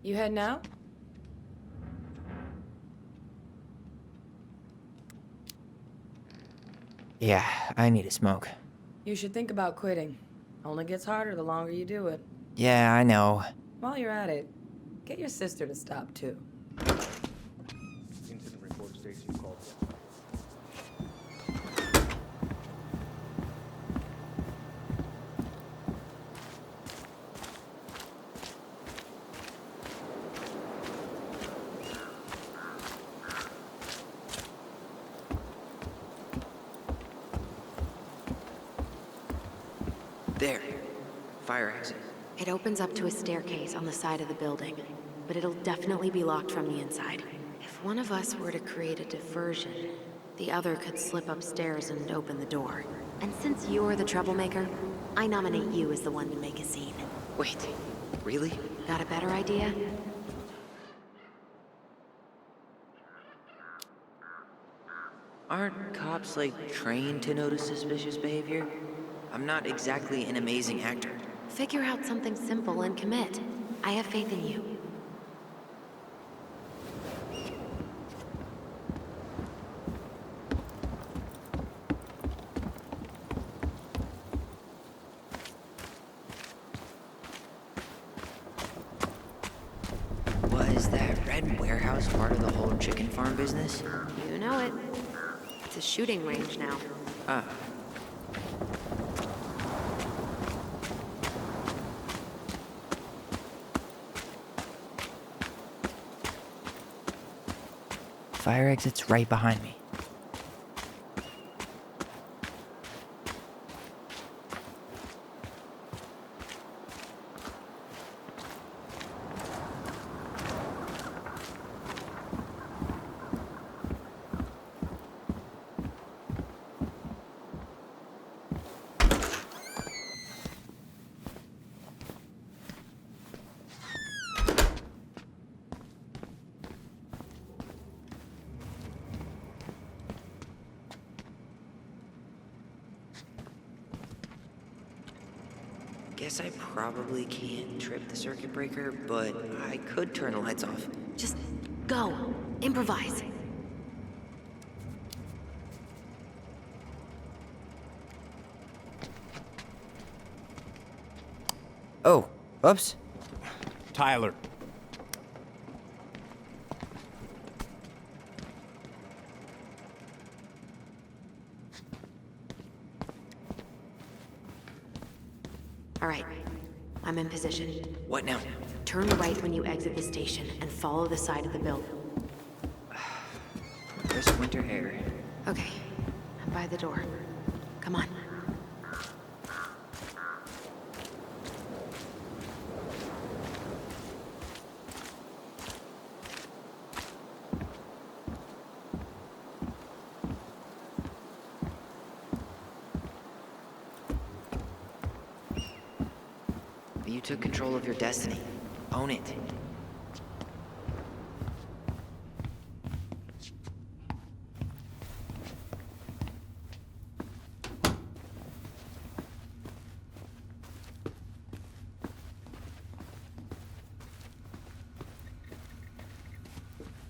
You heading out?
Yeah, I need a smoke.
You should think about quitting. Only gets harder the longer you do it.
Yeah, I know.
While you're at it, get your sister to stop too.
Incident report states you called.
There. Fire exit.
It opens up to a staircase on the side of the building, but it'll definitely be locked from the inside. If one of us were to create a diversion, the other could slip upstairs and open the door. And since you're the troublemaker, I nominate you as the one to make a scene.
Wait, really?
Got a better idea?
Aren't cops, like, trained to notice suspicious behavior? I'm not exactly an amazing actor.
Figure out something simple and commit. I have faith in you.
Was that red warehouse part of the whole chicken farm business?
You know it. It's a shooting range now.
Ah. Fire exit's right behind me. Guess I probably can't trip the circuit breaker, but I could turn the lights off.
Just go. Improvise.
Oh, oops.
Tyler.
All right. I'm in position.
What now?
Turn right when you exit the station and follow the side of the building.
Crisp winter air.
Okay. I'm by the door. Come on.
You took control of your destiny. Own it.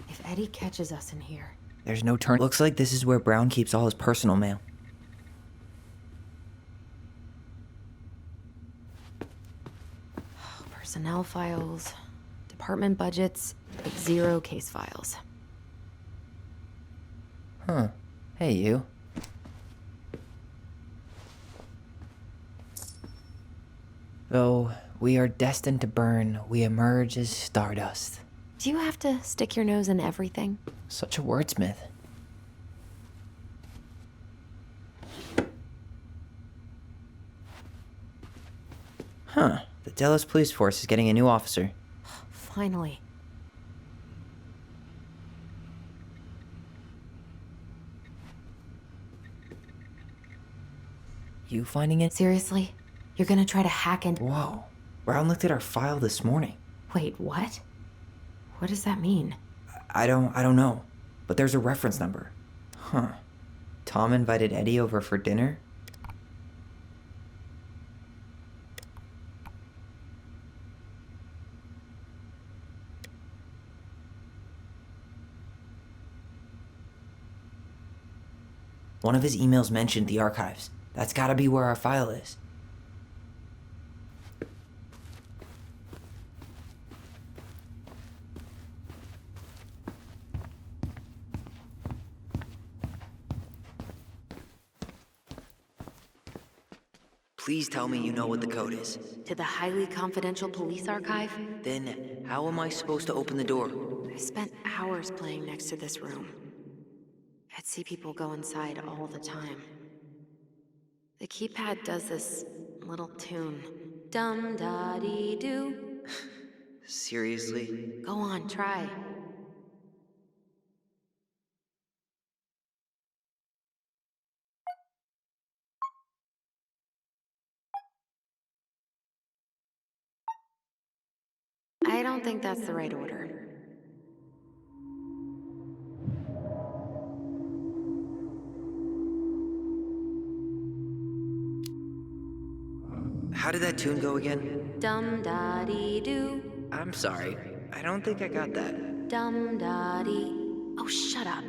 If Eddie catches us in here...
There's no turn. Looks like this is where Brown keeps all his personal mail.
Personnel files, department budgets, but 0 case files.
Huh. Hey, you. Though we are destined to burn, we emerge as stardust.
Do you have to stick your nose in everything?
Such a wordsmith. Huh. The Dallas Police Force is getting a new officer.
Finally.
You finding it?
Seriously? You're gonna try to hack in...
Whoa. Brown looked at our file this morning.
Wait, what? What does that mean?
I don't know. But there's a reference number. Huh. Tom invited Eddie over for dinner? One of his emails mentioned the archives. That's gotta be where our file is. Please tell me you know what the code is.
To the highly confidential police archive?
Then, how am I supposed to open the door?
I spent hours playing next to this room. I'd see people go inside all the time. The keypad does this little tune. Dum-da-dee-doo.
Seriously?
Go on, try. I don't think that's the right order.
How did that tune go again?
Dum-da-dee-doo.
I'm sorry. I don't think I got that.
Dum-da-dee. Oh, shut up.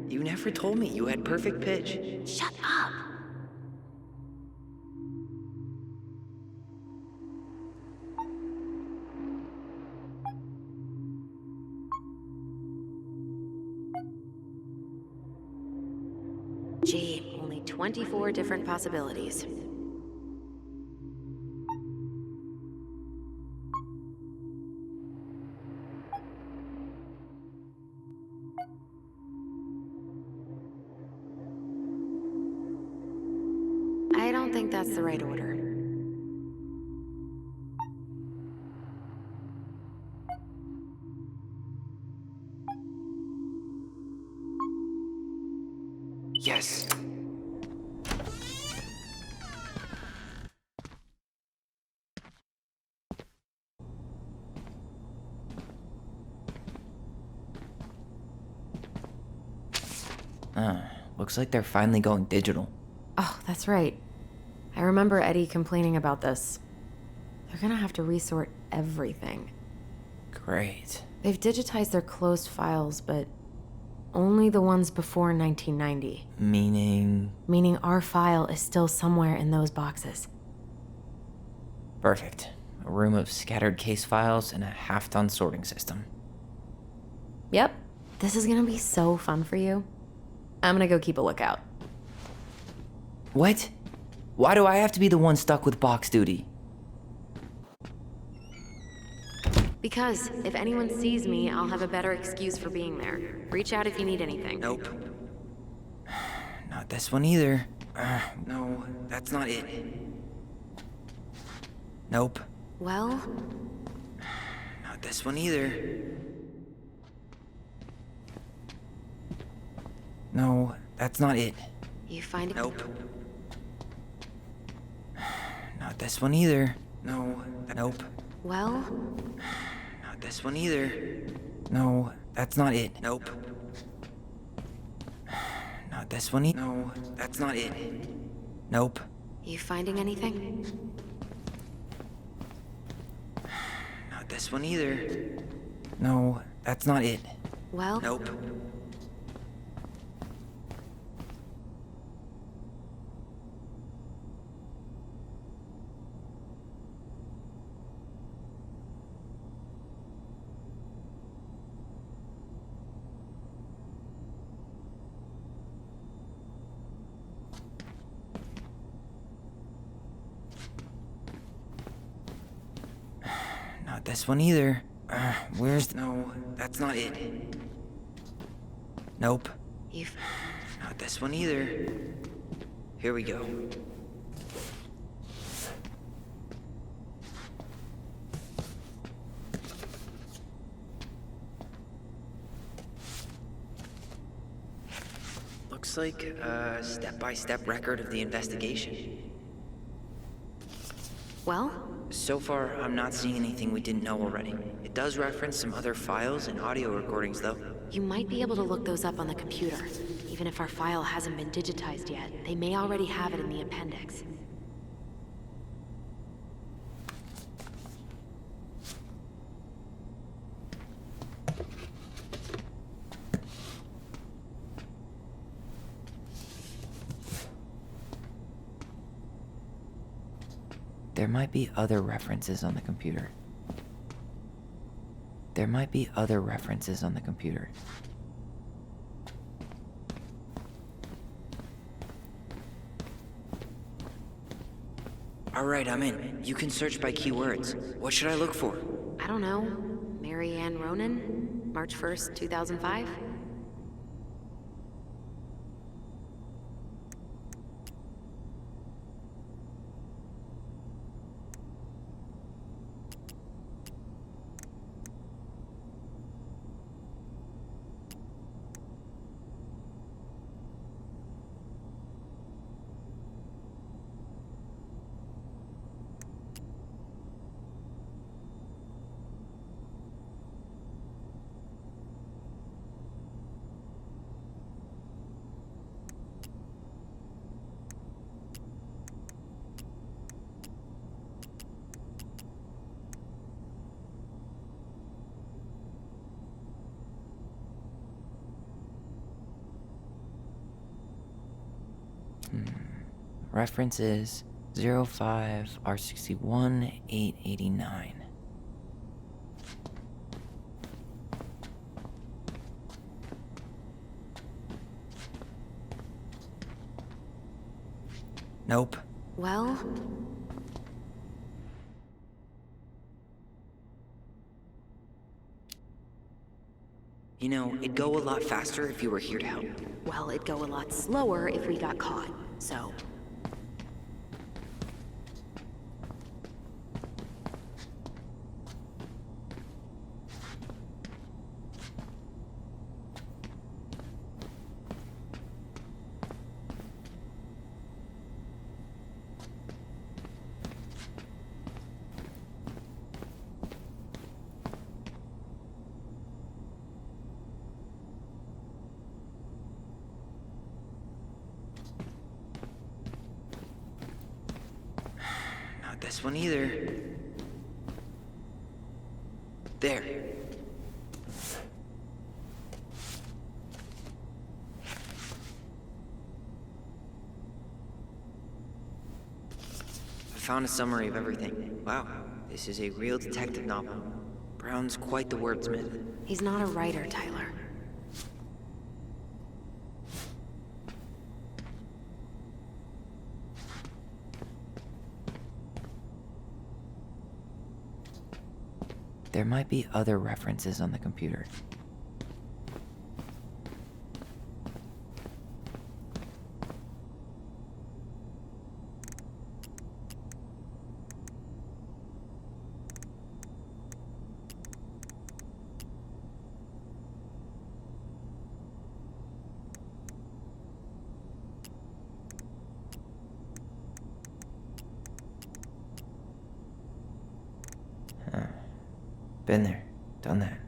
You never told me you had perfect pitch.
Shut up! Gee, only 24 different possibilities. I don't think that's the right order.
Yes. Looks like they're finally going digital.
Oh, that's right. I remember Eddie complaining about this. They're gonna have to resort everything.
Great.
They've digitized their closed files, but only the ones before 1990. Meaning our file is still somewhere in those boxes.
Perfect. A room of scattered case files and a half-done sorting system.
Yep. This is gonna be so fun for you. I'm gonna go keep a lookout.
What? Why do I have to be the one stuck with box duty?
Because if anyone sees me, I'll have a better excuse for being there. Reach out if you need anything.
Nope. Not this one either. No, that's not it. Nope.
Well,
Not this one either. No, that's not it.
you find it.
Nope. Not this one either. No, nope.
Well,
Not this one either. No, that's not it. Nope. Not this one either. No, that's not it. Nope.
you finding anything?
Not this one either. No, that's not it.
Well,
Nope. Not this one either. No, that's not it. Nope.
you
Not this one either. Here we go. Looks like a step-by-step record of the investigation.
well,
So far, I'm not seeing anything we didn't know already. It does reference some other files and audio recordings, though.
you might be able to look those up on the computer. Even if our file hasn't been digitized yet, they may already have it in the appendix.
There might be other references on the computer. There might be other references on the computer. Alright, I'm in. You can search by keywords. What should I look for?
I don't know. Mary Ann Ronan? March 1st, 2005?
Reference is 05 R61 889. Nope.
Well,
You know, it'd go a lot faster if you were here to help.
well, it'd go a lot slower if we got caught, so...
Not this one either. There. I found a summary of everything. Wow, this is a real detective novel. Brown's quite the wordsmith.
He's not a writer, Tyler.
There might be other references on the computer. Been there, done that.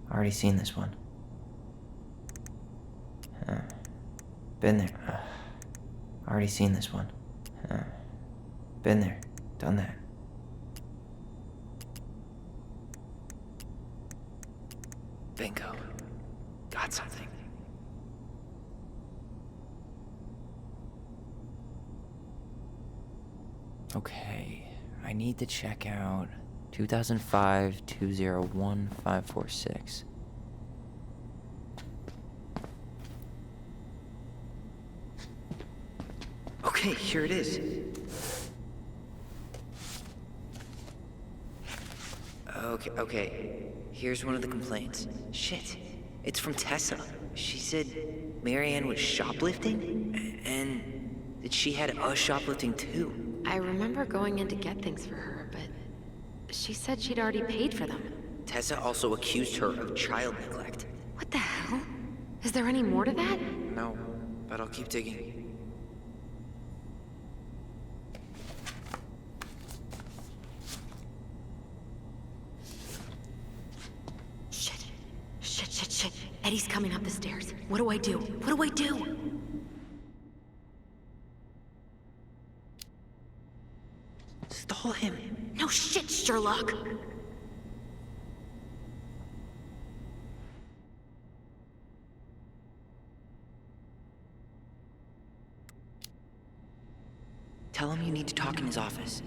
Already seen this one. Been there. Already seen this one. Been there, done that. Bingo. Got something. Okay, I need to check out 2005-201-546. Okay, here it is. Okay. Here's one of the complaints. Shit, it's from Tessa. She said Mary Ann was shoplifting, and that she had us shoplifting too.
I remember going in to get things for her, but she said she'd already paid for them.
Tessa also accused her of child neglect.
What the hell? Is there any more to that?
No, but I'll keep digging.
Shit. Eddie's coming up the stairs. What do I do? What do I do?
Stall him.
No shit, Sherlock!
Tell him you need to talk in his office.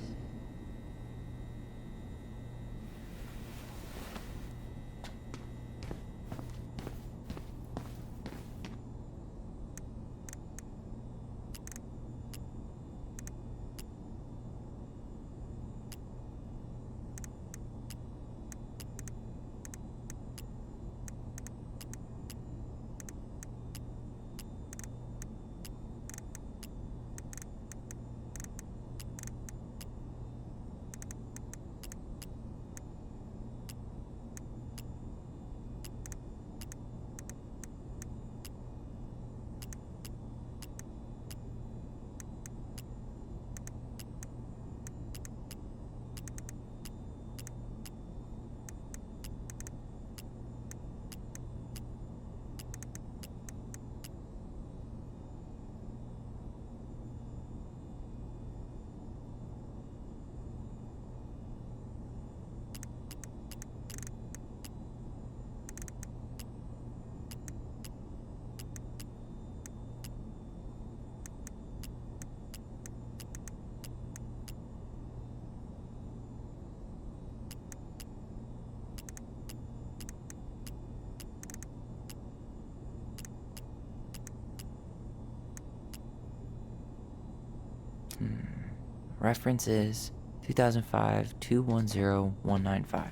Reference is 2005-210-195.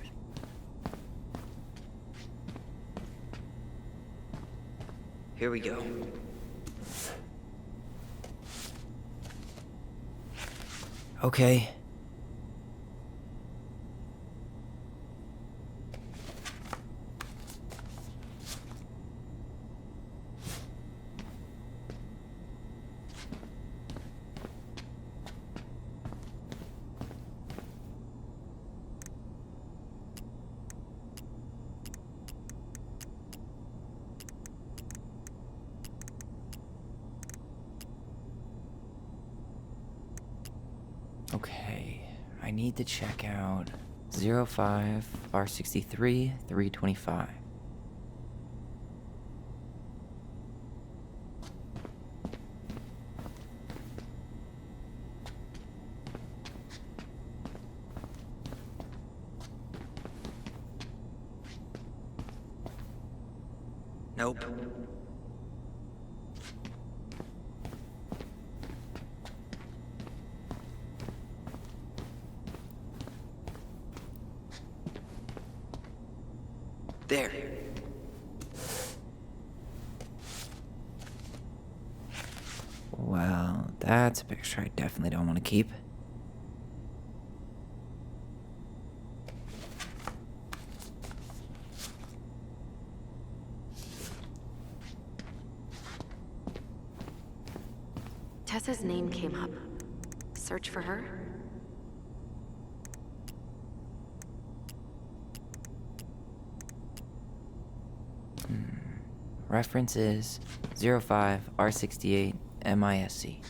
Here we go. Okay. Okay, I need to check out 05 R63 325. Nope. There. Well, that's a picture I definitely don't want to keep.
Tessa's name came up. Search for her?
Reference is 05 R68 MISC.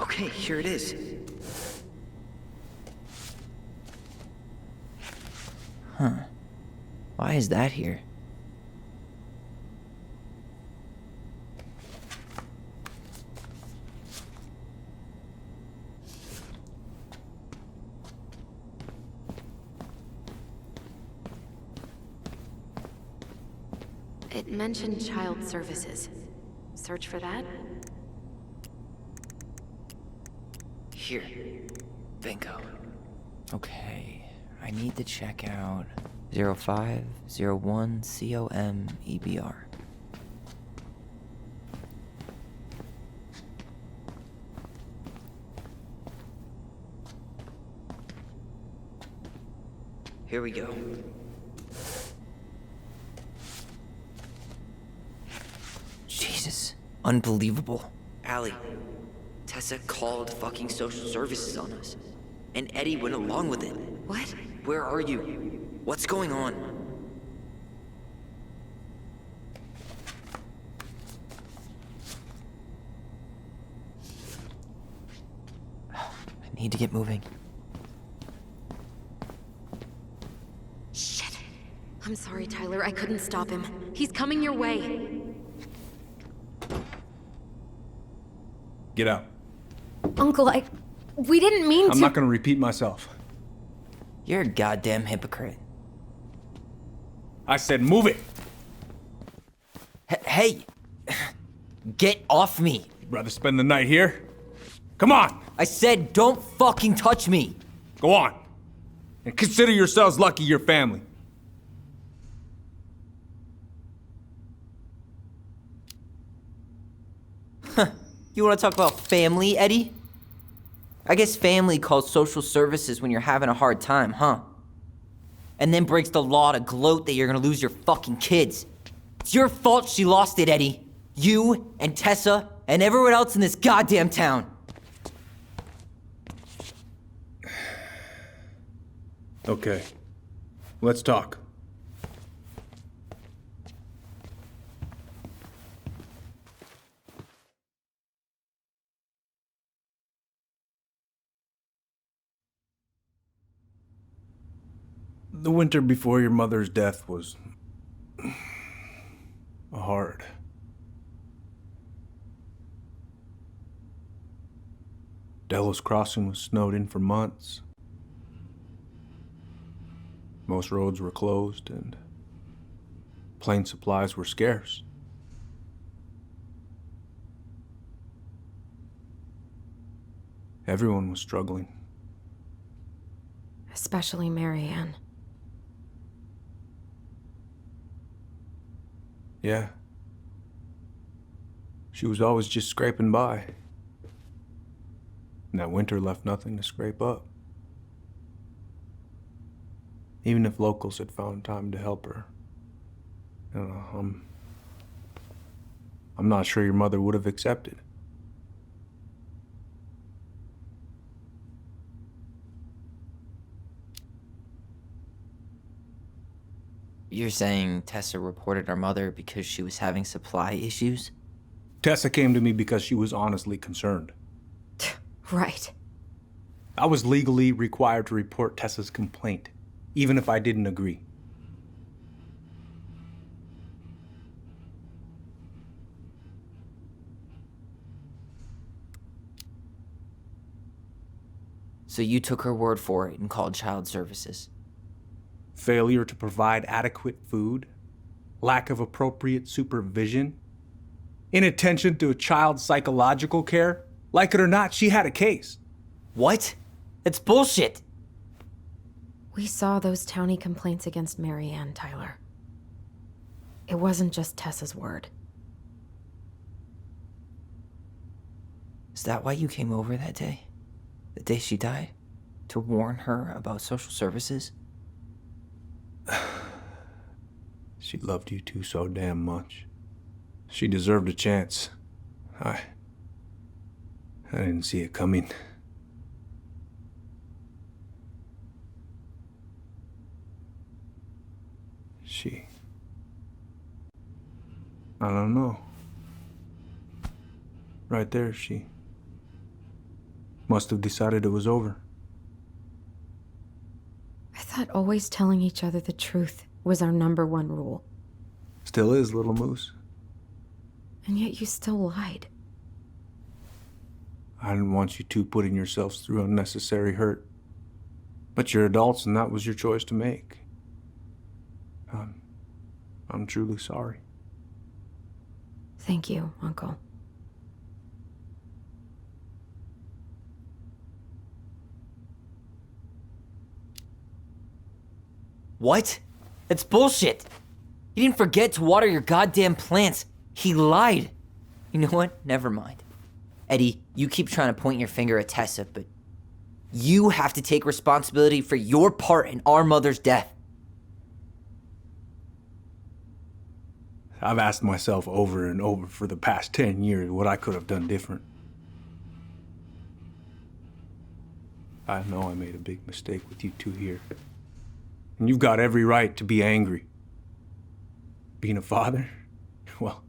Okay, here it is. Huh. Why is that here?
It mentioned child services. Search for that?
Here. Bingo. Okay, I need to check out 0501 COMEBR. Here we go. Jesus. Unbelievable. Allie, Tessa called fucking social services on us. And Eddie went along with it.
What?
Where are you? What's going on? I need to get moving.
Shit. I'm sorry, Tyler. I couldn't stop him. He's coming your way.
Get out.
Uncle, we didn't mean to.
I'm not gonna repeat myself.
You're a goddamn hypocrite.
I said move it!
Hey! Get off me!
You'd rather spend the night here? Come on!
I said don't fucking touch me!
Go on! And consider yourselves lucky you're family.
You wanna talk about family, Eddie? I guess family calls social services when you're having a hard time, huh? And then breaks the law to gloat that you're gonna lose your fucking kids. It's your fault she lost it, Eddie. You and Tessa and everyone else in this goddamn town.
Okay. Let's talk. The winter before your mother's death was hard. Delos Crossing was snowed in for months. Most roads were closed and plane supplies were scarce. Everyone was struggling.
Especially Marianne.
Yeah. She was always just scraping by. And that winter left nothing to scrape up. Even if locals had found time to help her. You know, I'm not sure your mother would have accepted.
You're saying Tessa reported our mother because she was having supply issues?
Tessa came to me because she was honestly concerned.
Right.
I was legally required to report Tessa's complaint, even if I didn't agree.
So you took her word for it and called child services?
Failure to provide adequate food, lack of appropriate supervision, inattention to a child's psychological care. Like it or not, she had a case.
What? That's bullshit!
We saw those townie complaints against Marianne, Tyler. It wasn't just Tessa's word.
Is that why you came over that day? The day she died? To warn her about social services?
She loved you two so damn much. She deserved a chance. I didn't see it coming. I don't know. Right there, she must have decided it was over.
I thought always telling each other the truth was our #1 rule.
Still is, little moose.
And yet you still lied.
I didn't want you two putting yourselves through unnecessary hurt. But you're adults and that was your choice to make. I'm truly sorry.
Thank you, Uncle.
What? That's bullshit. He didn't forget to water your goddamn plants. He lied. You know what? Never mind. Eddie, you keep trying to point your finger at Tessa, but you have to take responsibility for your part in our mother's death.
I've asked myself over and over for the past 10 years what I could have done different. I know I made a big mistake with you two here. And you've got every right to be angry. Being a father? Well,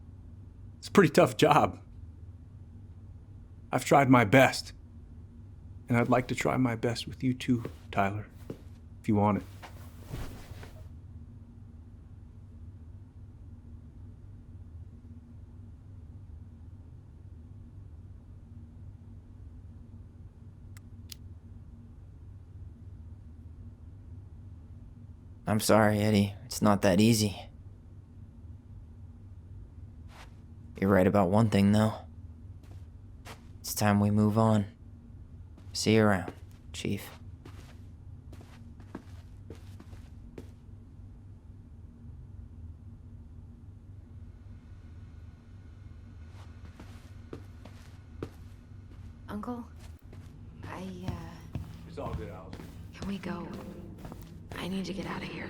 it's a pretty tough job. I've tried my best. And I'd like to try my best with you too, Tyler, if you want it.
I'm sorry, Eddie. It's not that easy. You're right about one thing, though. It's time we move on. See you around, Chief.
Uncle,
It's all good, Alice.
can we go? I need to get out of here.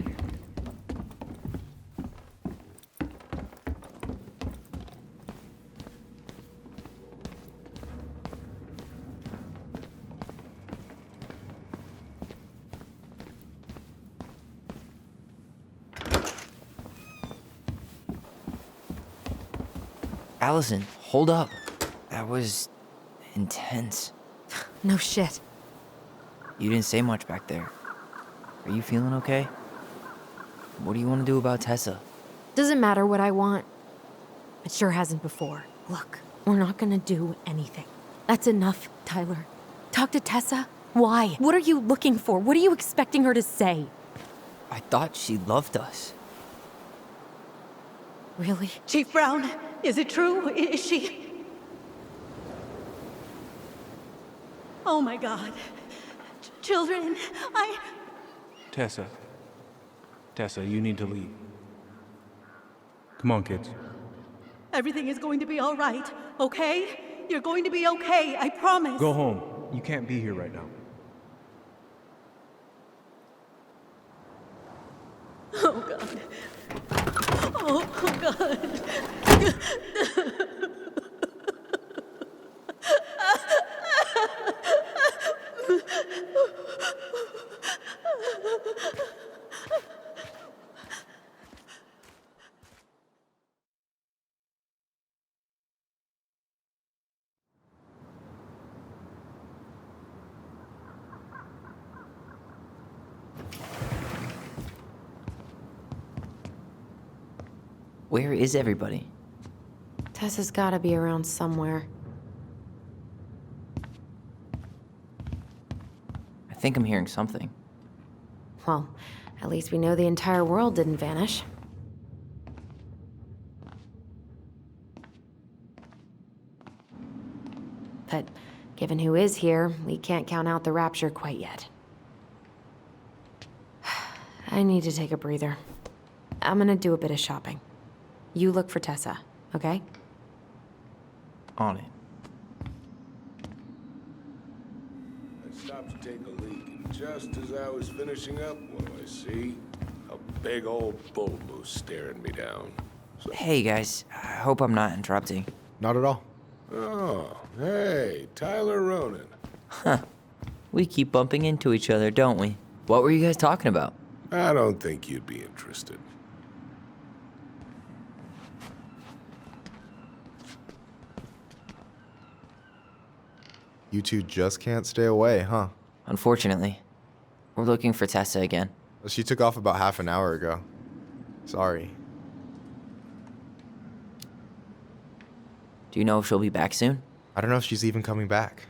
Allison, hold up. That was intense.
No shit.
You didn't say much back there. Are you feeling okay? What do you want to do about Tessa?
Doesn't matter what I want. It sure hasn't before. Look, we're not gonna do anything. That's enough, Tyler. Talk to Tessa? Why? What are you looking for? What are you expecting her to say?
I thought she loved us.
Really?
Chief Brown, is it true? Is she... Oh my God. Children,
Tessa, you need to leave. Come on, kids.
everything is going to be all right, okay? You're going to be okay, I promise.
Go home. You can't be here right now.
Oh God. Oh God.
Where is everybody?
Tessa's gotta be around somewhere.
I think I'm hearing something.
Well, at least we know the entire world didn't vanish. But given who is here, we can't count out the rapture quite yet. I need to take a breather. I'm gonna do a bit of shopping. You look for Tessa, okay?
On it.
I stopped to take a leak, and just as I was finishing up, what do I see? A big old bull moose staring me down.
Hey, guys. I hope I'm not interrupting.
Not at all. Oh, hey, Tyler Ronan.
We keep bumping into each other, don't we? What were you guys talking about?
I don't think you'd be interested.
You two just can't stay away, huh?
Unfortunately. We're looking for Tessa again.
She took off about half an hour ago. Sorry.
Do you know if she'll be back soon?
I don't know if she's even coming back.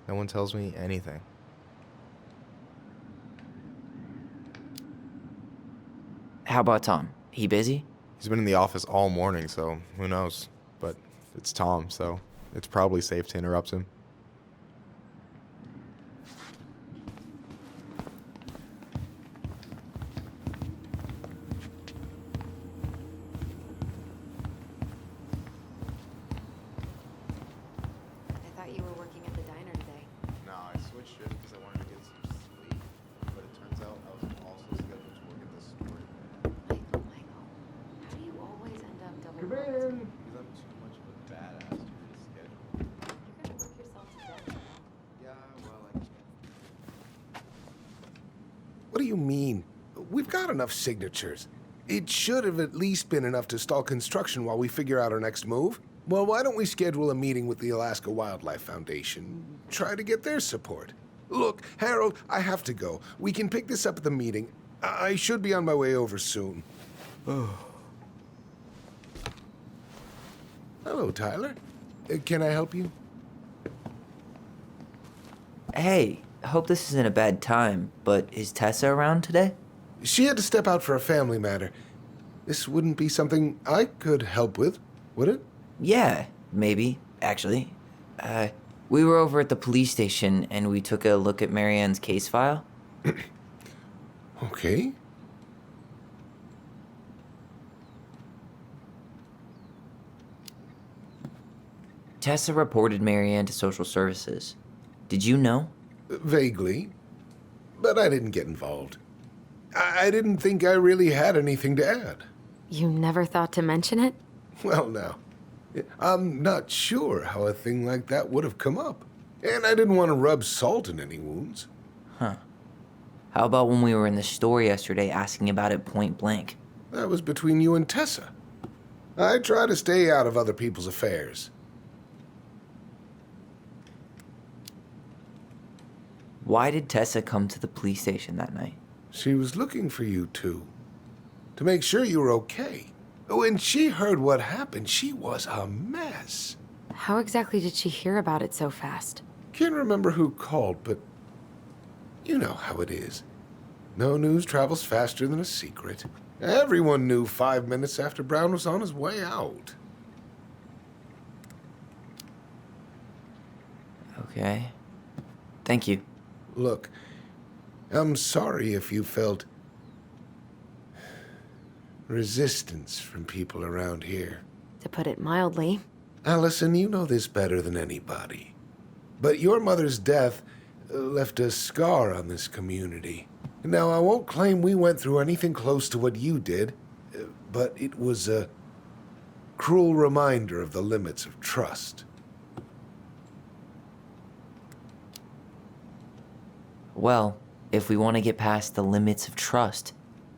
No one tells me anything.
How about Tom? He busy?
He's been in the office all morning, so who knows? But It's Tom, so it's probably safe to interrupt him.
I thought you were working at the diner today.
No, I switched shifts because I wanted to get some sleep, but it turns out I was also scheduled to work at the store.
Michael, how do you always end up double booked?
Because I'm too much of a badass to miss schedule.
You're gonna work yourself to death.
Yeah, well, I can't.
What do you mean? We've got enough signatures. It should have at least been enough to stall construction while we figure out our next move. Well, why don't we schedule a meeting with the Alaska Wildlife Foundation? Try to get their support. Look, Harold, I have to go. We can pick this up at the meeting. I should be on my way over soon. Hello, Tyler. Can I help you?
Hey, I hope this isn't a bad time, but is Tessa around today?
She had to step out for a family matter. This wouldn't be something I could help with, would it?
Yeah, maybe, actually. We were over at the police station and we took a look at Marianne's case file.
Okay.
Tessa reported Marianne to social services. Did you know?
Vaguely. But I didn't get involved. I didn't think I really had anything to add.
You never thought to mention it?
Well, now, I'm not sure how a thing like that would have come up. And I didn't want to rub salt in any wounds.
Huh. How about when we were in the store yesterday asking about it point blank?
That was between you and Tessa. I try to stay out of other people's affairs.
Why did Tessa come to the police station that night?
She was looking for you two, to make sure you were okay. When she heard what happened, she was a mess.
How exactly did she hear about it so fast?
Can't remember who called, but you know how it is. No news travels faster than a secret. Everyone knew 5 minutes after Brown was on his way out.
Okay. Thank you.
Look, I'm sorry if you felt resistance from people around here.
To put it mildly.
Alyson, you know this better than anybody. But your mother's death left a scar on this community. Now, I won't claim we went through anything close to what you did, but it was a cruel reminder of the limits of trust.
Well, if we want to get past the limits of trust,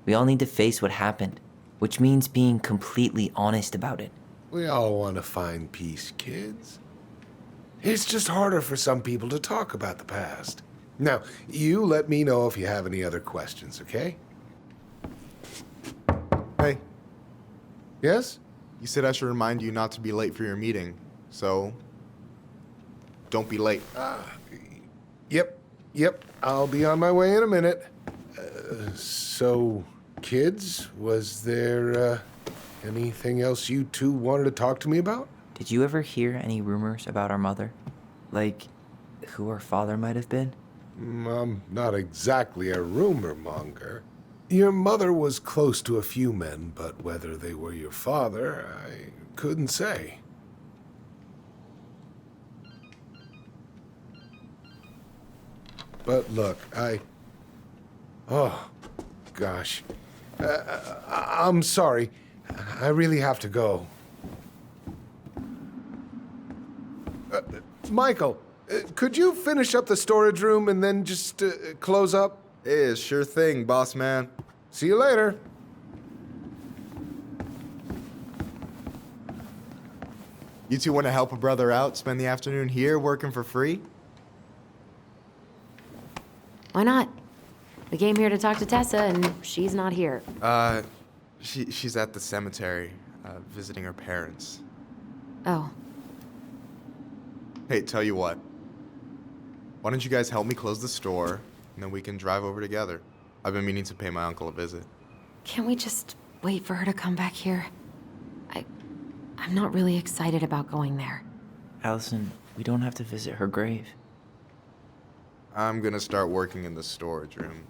we all need to face what happened, which means being completely honest about it.
We all want to find peace, kids. It's just harder for some people to talk about the past. Now, you let me know if you have any other questions, okay?
Hey,
Yes?
you said I should remind you not to be late for your meeting, so don't be late.
Yep. I'll be on my way in a minute. So, kids, was there anything else you two wanted to talk to me about?
Did you ever hear any rumors about our mother? Like, who our father might have been?
I'm not exactly a rumor monger. Your mother was close to a few men, but whether they were your father, I couldn't say. But look, oh, gosh. I'm sorry. I really have to go. Michael, could you finish up the storage room and then just close up?
Yeah, sure thing, boss man.
See you later.
You two want to help a brother out, spend the afternoon here working for free?
Why not? We came here to talk to Tessa, and she's not here.
She's at the cemetery, visiting her parents.
Oh,
Hey, tell you what. Why don't you guys help me close the store, and then we can drive over together? I've been meaning to pay my uncle a visit.
can't we just wait for her to come back here? I'm not really excited about going there.
Alyson, we don't have to visit her grave.
I'm gonna start working in the storage room.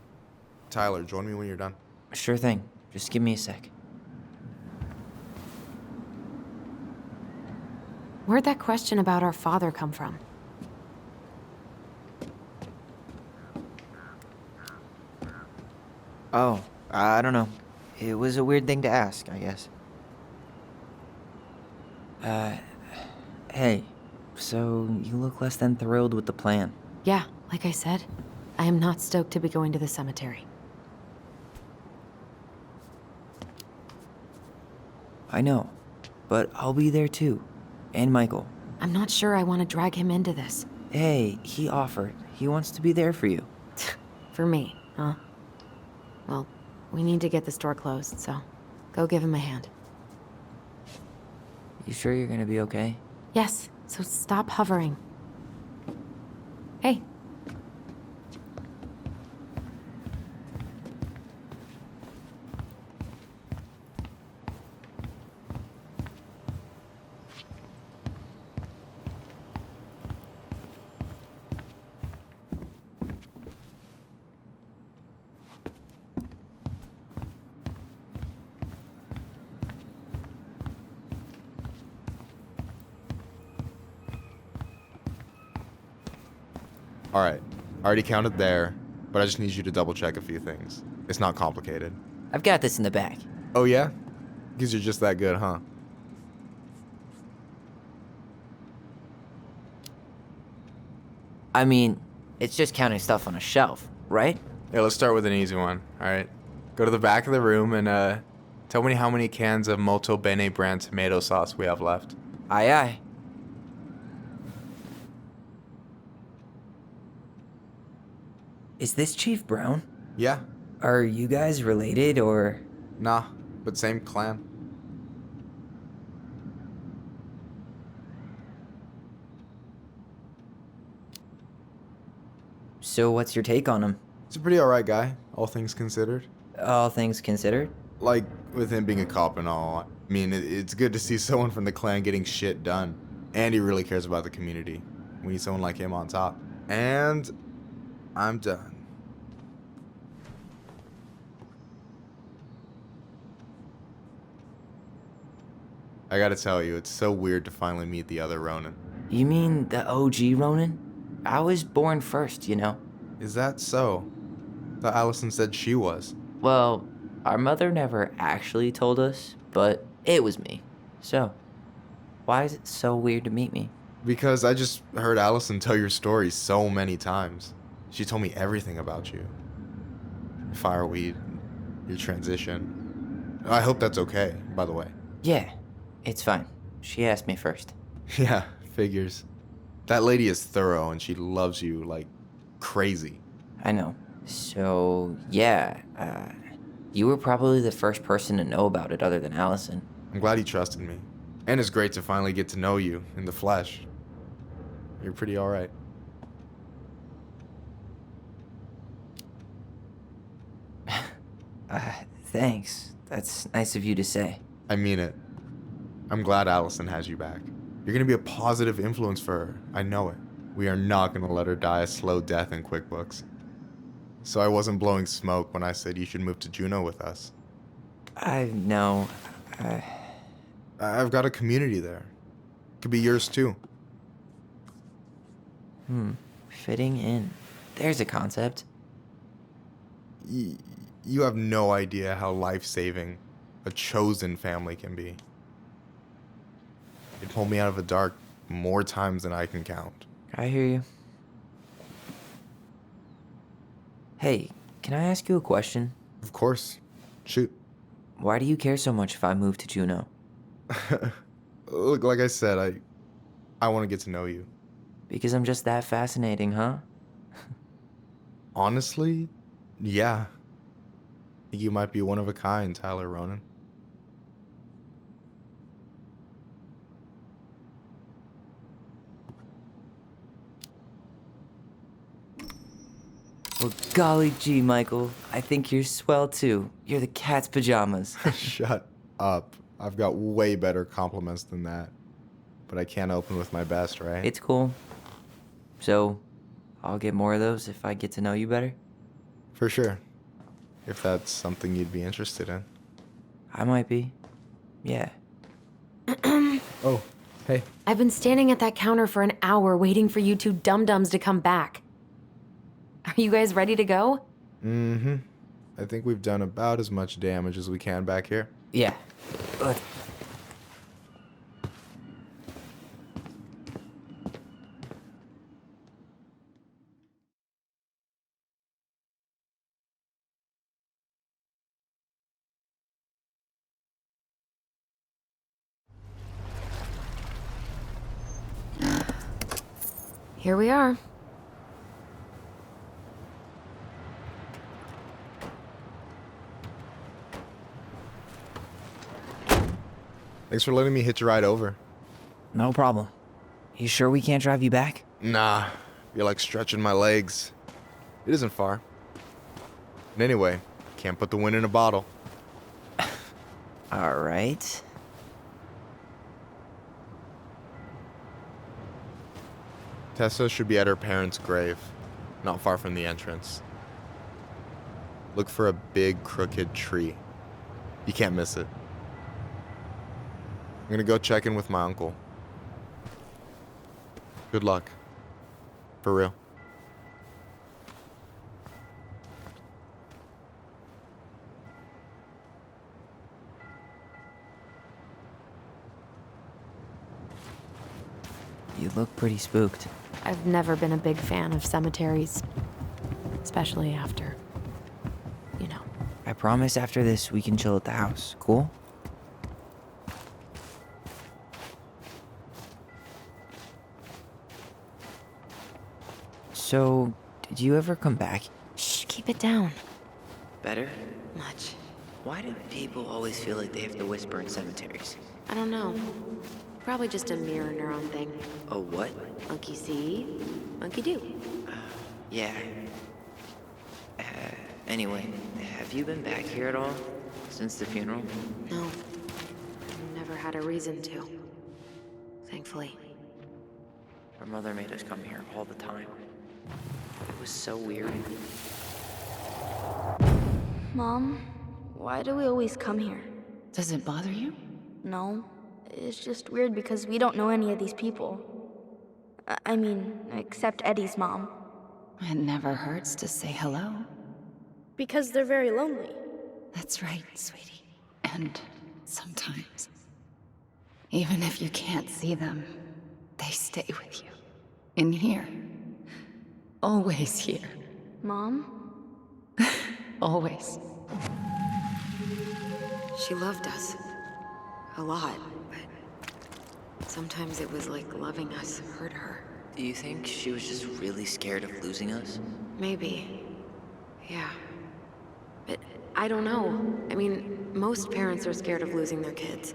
Tyler, join me when you're done.
Sure thing. Just give me a sec.
Where'd that question about our father come from?
Oh, I don't know. It was a weird thing to ask, I guess. Hey, so you look less than thrilled with the plan.
Yeah, like I said, I am not stoked to be going to the cemetery.
I know, but I'll be there too. And Michael.
I'm not sure I want to drag him into this.
Hey, he offered. He wants to be there for you.
For me, huh? Well, we need to get the store closed, so go give him a hand.
You sure you're gonna be okay?
Yes, so stop hovering. Hey.
Alright, I already counted there, but I just need you to double check a few things. It's not complicated.
I've got this in the back.
Oh yeah? Because you're just that good, huh?
I mean, it's just counting stuff on a shelf, right?
Yeah, let's start with an easy one, alright? Go to the back of the room and tell me how many cans of Molto Bene brand tomato sauce we have left.
Aye aye. Is this Chief Brown?
Yeah?
Are you guys related, or...?
Nah, but same clan.
So what's your take on him?
He's a pretty alright guy, all things considered.
All things considered?
Like, with him being a cop and all, I mean, it's good to see someone from the clan getting shit done. And he really cares about the community. We need someone like him on top. And I'm done. I gotta tell you, it's so weird to finally meet the other Ronan.
You mean the OG Ronan? I was born first, you know?
Is that so? Thought Alyson said she was.
Well, our mother never actually told us, but it was me. So, why is it so weird to meet me?
Because I just heard Alyson tell your story so many times. She told me everything about you. Fireweed, your transition. I hope that's okay, by the way.
Yeah, it's fine. She asked me first.
Yeah, figures. That lady is thorough and she loves you like crazy.
I know. So, yeah, you were probably the first person to know about it other than Alyson.
I'm glad he trusted me. And it's great to finally get to know you in the flesh. You're pretty alright.
Thanks. That's nice of you to say.
I mean it. I'm glad Alyson has you back. You're gonna be a positive influence for her. I know it. We are not gonna let her die a slow death in QuickBooks. So I wasn't blowing smoke when I said you should move to Juneau with us.
I know.
I've got a community there. Could be yours too.
Fitting in. There's a concept.
You have no idea how life-saving a chosen family can be. It pulled me out of the dark more times than I can count.
I hear you. Hey, can I ask you a question?
Of course. Shoot.
Why do you care so much if I move to Juneau?
Look, like I said, I want to get to know you.
Because I'm just that fascinating, huh?
Honestly, yeah. I think you might be one of a kind, Tyler Ronan.
Well, golly gee, Michael. I think you're swell too. You're the cat's pajamas.
Shut up. I've got way better compliments than that. But I can't open with my best, right?
It's cool. So, I'll get more of those if I get to know you better?
For sure. If that's something you'd be interested in.
I might be. Yeah.
Oh, hey.
I've been standing at that counter for an hour waiting for you two dum-dums to come back. Are you guys ready to go?
Mm-hmm. I think we've done about as much damage as we can back here.
Yeah.
Here we are.
Thanks for letting me hitch a ride over.
No problem. You sure we can't drive you back?
Nah, you're like stretching my legs. It isn't far. And anyway, can't put the wind in a bottle.
All right.
Tessa should be at her parents' grave, not far from the entrance. Look for a big crooked tree. You can't miss it. I'm gonna go check in with my uncle. Good luck. For real.
You look pretty spooked.
I've never been a big fan of cemeteries. Especially after, you know.
I promise after this we can chill at the house. Cool? So, did you ever come back?
Shh, keep it down.
Better?
Much.
Why do people always feel like they have to whisper in cemeteries?
I don't know. Probably just a mirror neuron thing.
A what?
Monkey see, monkey do.
Yeah. Anyway, have you been back here at all? Since the funeral?
No. Never had a reason to. Thankfully.
Our mother made us come here all the time. It was so weird.
Mom, why do we always come here?
Does it bother you?
No. It's just weird because we don't know any of these people. I mean, except Eddie's mom.
It never hurts to say hello.
Because they're very lonely.
That's right, sweetie. And sometimes, even if you can't see them, they stay with you. In here. Always here.
Mom?
Always.
She loved us. A lot, but sometimes it was like loving us hurt her.
Do you think she was just really scared of losing us?
Maybe. Yeah. But I don't know. I mean, most parents are scared of losing their kids.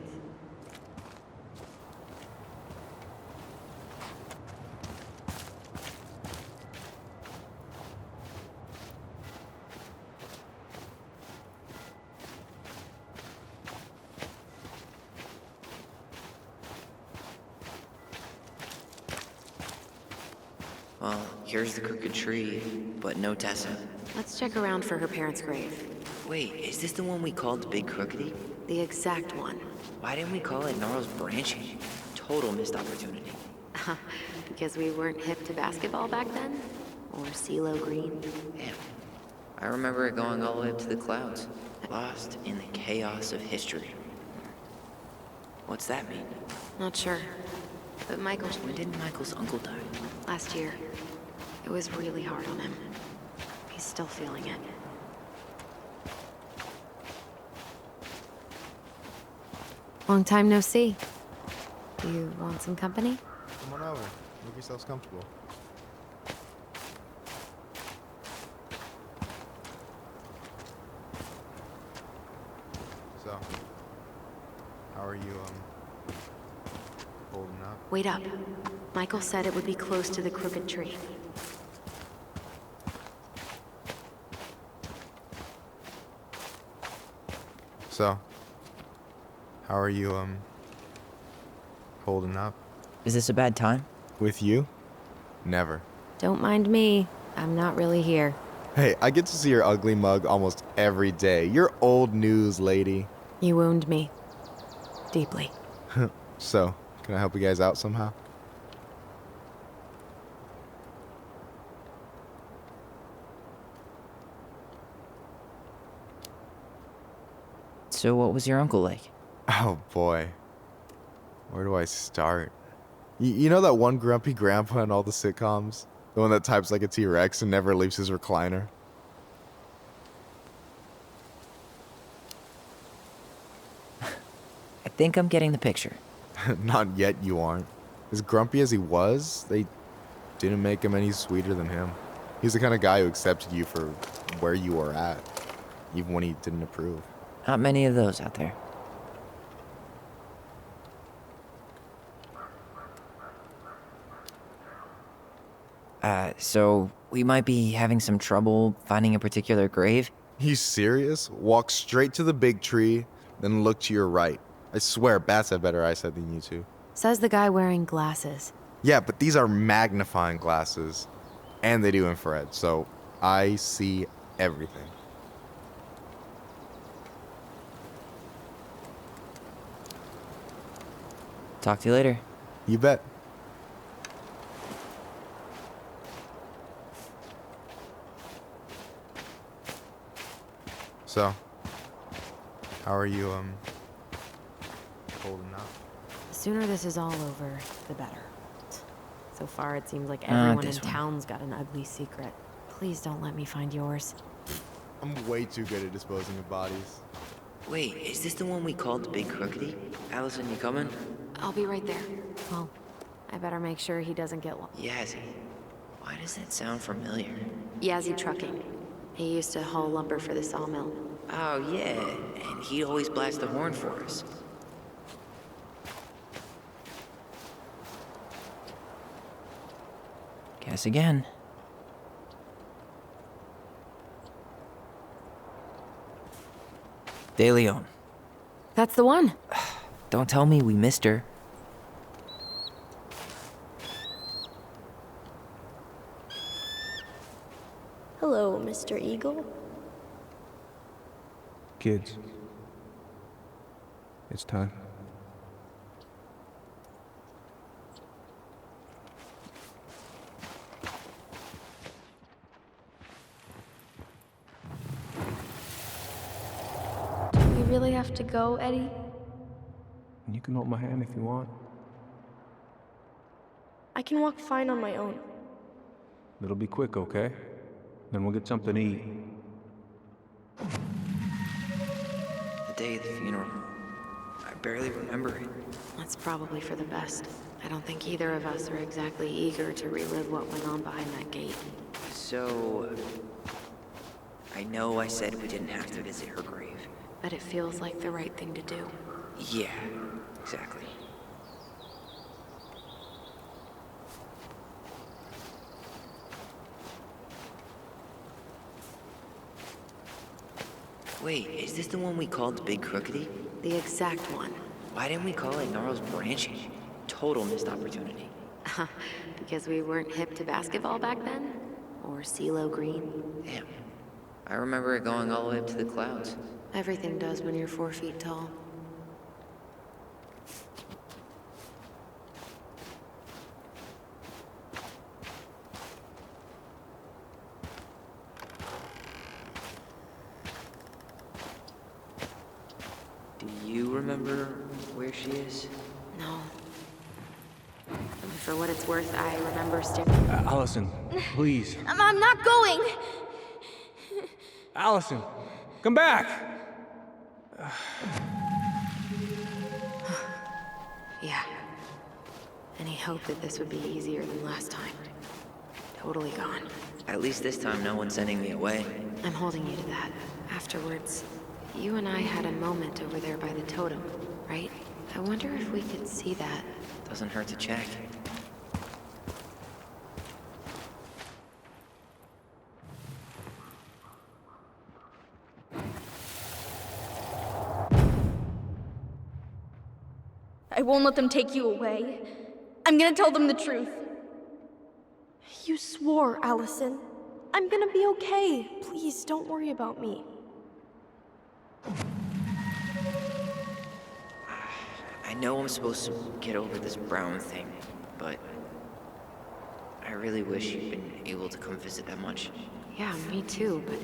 Well, here's the crooked tree, but no Tessa.
Let's check around for her parents' grave.
Wait, is this the one we called Big Crookedy?
The exact one.
Why didn't we call it Gnarls Branching? Total missed opportunity.
Because we weren't hip to basketball back then? Or CeeLo Green?
Damn. I remember it going all the way up to the clouds. Lost in the chaos of history. What's that mean?
Not sure. But Michael...
When did Michael's uncle die?
Last year. It was really hard on him. He's still feeling it. Long time no see. You want some company?
Come on over. Make yourselves comfortable. So, how are you, holding up?
Wait up. Michael said it would be close to the crooked tree.
So, How are you, holding up?
Is this a bad time?
With you? Never.
Don't mind me. I'm not really here.
Hey, I get to see your ugly mug almost every day. You're old news, lady.
You wound me. Deeply.
So, can I help you guys out somehow?
So what was your uncle like?
Oh boy. Where do I start? You know that one grumpy grandpa in all the sitcoms? The one that types like a T-Rex and never leaves his recliner?
I think I'm getting the picture.
Not yet, you aren't. As grumpy as he was, they didn't make him any sweeter than him. He's the kind of guy who accepted you for where you were at, even when he didn't approve.
Not many of those out there. So we might be having some trouble finding a particular grave?
You serious? Walk straight to the big tree, then look to your right. I swear, bats have better eyesight than you two.
Says the guy wearing glasses.
Yeah, but these are magnifying glasses. And they do infrared, so I see everything.
Talk to you later.
You bet. So, how are you, holding up?
The sooner this is all over, the better. So far, it seems like everyone in
this one.
town's got an ugly secret. Please don't let me find yours.
I'm way too good at disposing of bodies.
Wait, is this the one we called the Big Crookedy? Alyson, you coming?
I'll be right there. Well, I better make sure he doesn't get lost.
Yazzie. Why does that sound familiar?
Yazzie Trucking. He used to haul lumber for the sawmill.
Oh, yeah, and he'd always blast the horn for us. Guess again. De Leon.
That's the one.
Don't tell me we missed her.
Hello, Mr. Eagle.
Kids. It's time.
Do we really have to go, Eddie?
You can hold my hand if you want.
I can walk fine on my own.
It'll be quick, okay? Then we'll get something to eat.
The day of the funeral. I barely remember it.
That's probably for the best. I don't think either of us are exactly eager to relive what went on behind that gate.
So, I know I said we didn't have to visit her grave.
But it feels like the right thing to do.
Yeah, exactly. Wait, is this the one we called the Big Crookedy?
The exact one.
Why didn't we call it Gnarls Branching? Total missed opportunity.
Because we weren't hip to basketball back then? Or CeeLo Green?
Damn. I remember it going all the way up to the clouds.
Everything does when you're 4 feet tall.
Do you remember where she is?
No. And for what it's worth, I remember staring.
Alyson, please.
I'm not going!
Alyson, come back!
Yeah. Any hope that this would be easier than last time? Totally gone.
At least this time no one's sending me away.
I'm holding you to that. Afterwards, you and I had a moment over there by the totem, right? I wonder if we could see that.
Doesn't hurt to check.
won't let them take you away. I'm gonna tell them the truth.
You swore, Alyson. I'm gonna be okay. Please, don't worry about me.
I know I'm supposed to get over this Brown thing, but I really wish you'd been able to come visit that much.
Yeah, me too, but...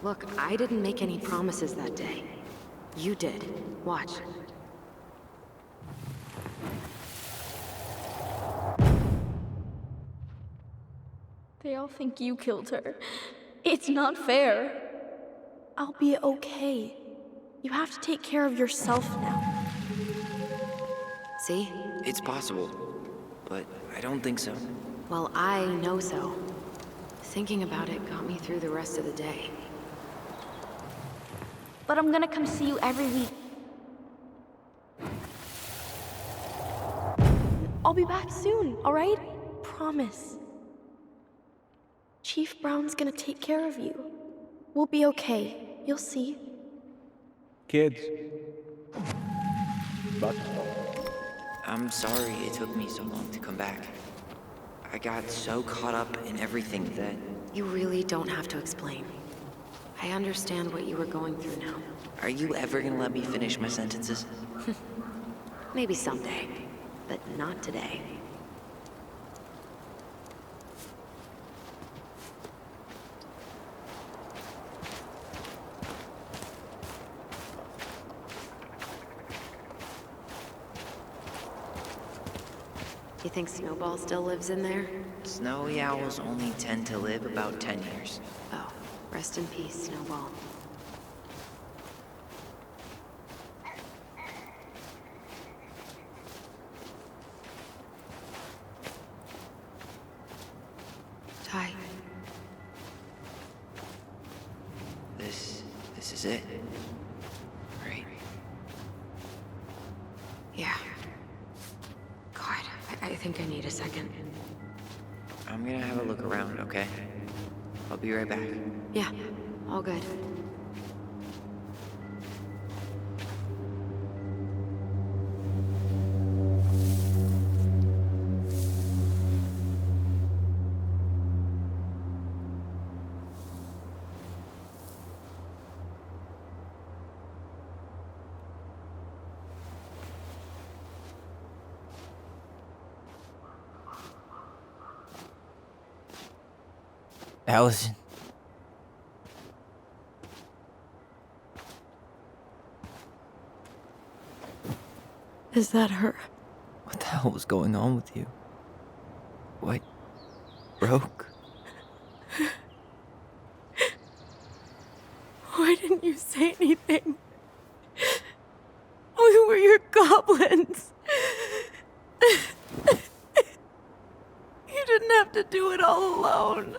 Look, I didn't make any promises that day. You did. Watch.
They all think you killed her. It's not fair.
I'll be okay. You have to take care of yourself now.
See?
It's possible, but I don't think so.
Well, I know so. Thinking about it got me through the rest of the day.
But I'm gonna come see you every week.
I'll be back soon, all right? Promise. Chief Brown's gonna take care of you. We'll be okay. You'll see.
Kids.
I'm sorry it took me so long to come back. I got so caught up in everything that...
You really don't have to explain. I understand what you were going through now.
Are you ever gonna let me finish my sentences?
Maybe someday, but not today. You think Snowball still lives in there?
Snowy owls only tend to live about 10 years.
Oh, rest in peace, Snowball. Ty.
This is it, right?
Yeah. God, I think I need a second.
I'm gonna have a look around, okay? I'll be right back.
Yeah, all good.
Alyson.
Is that her?
What the hell was going on with you? What broke?
Why didn't you say anything? We were your goblins. You didn't have to do it all alone.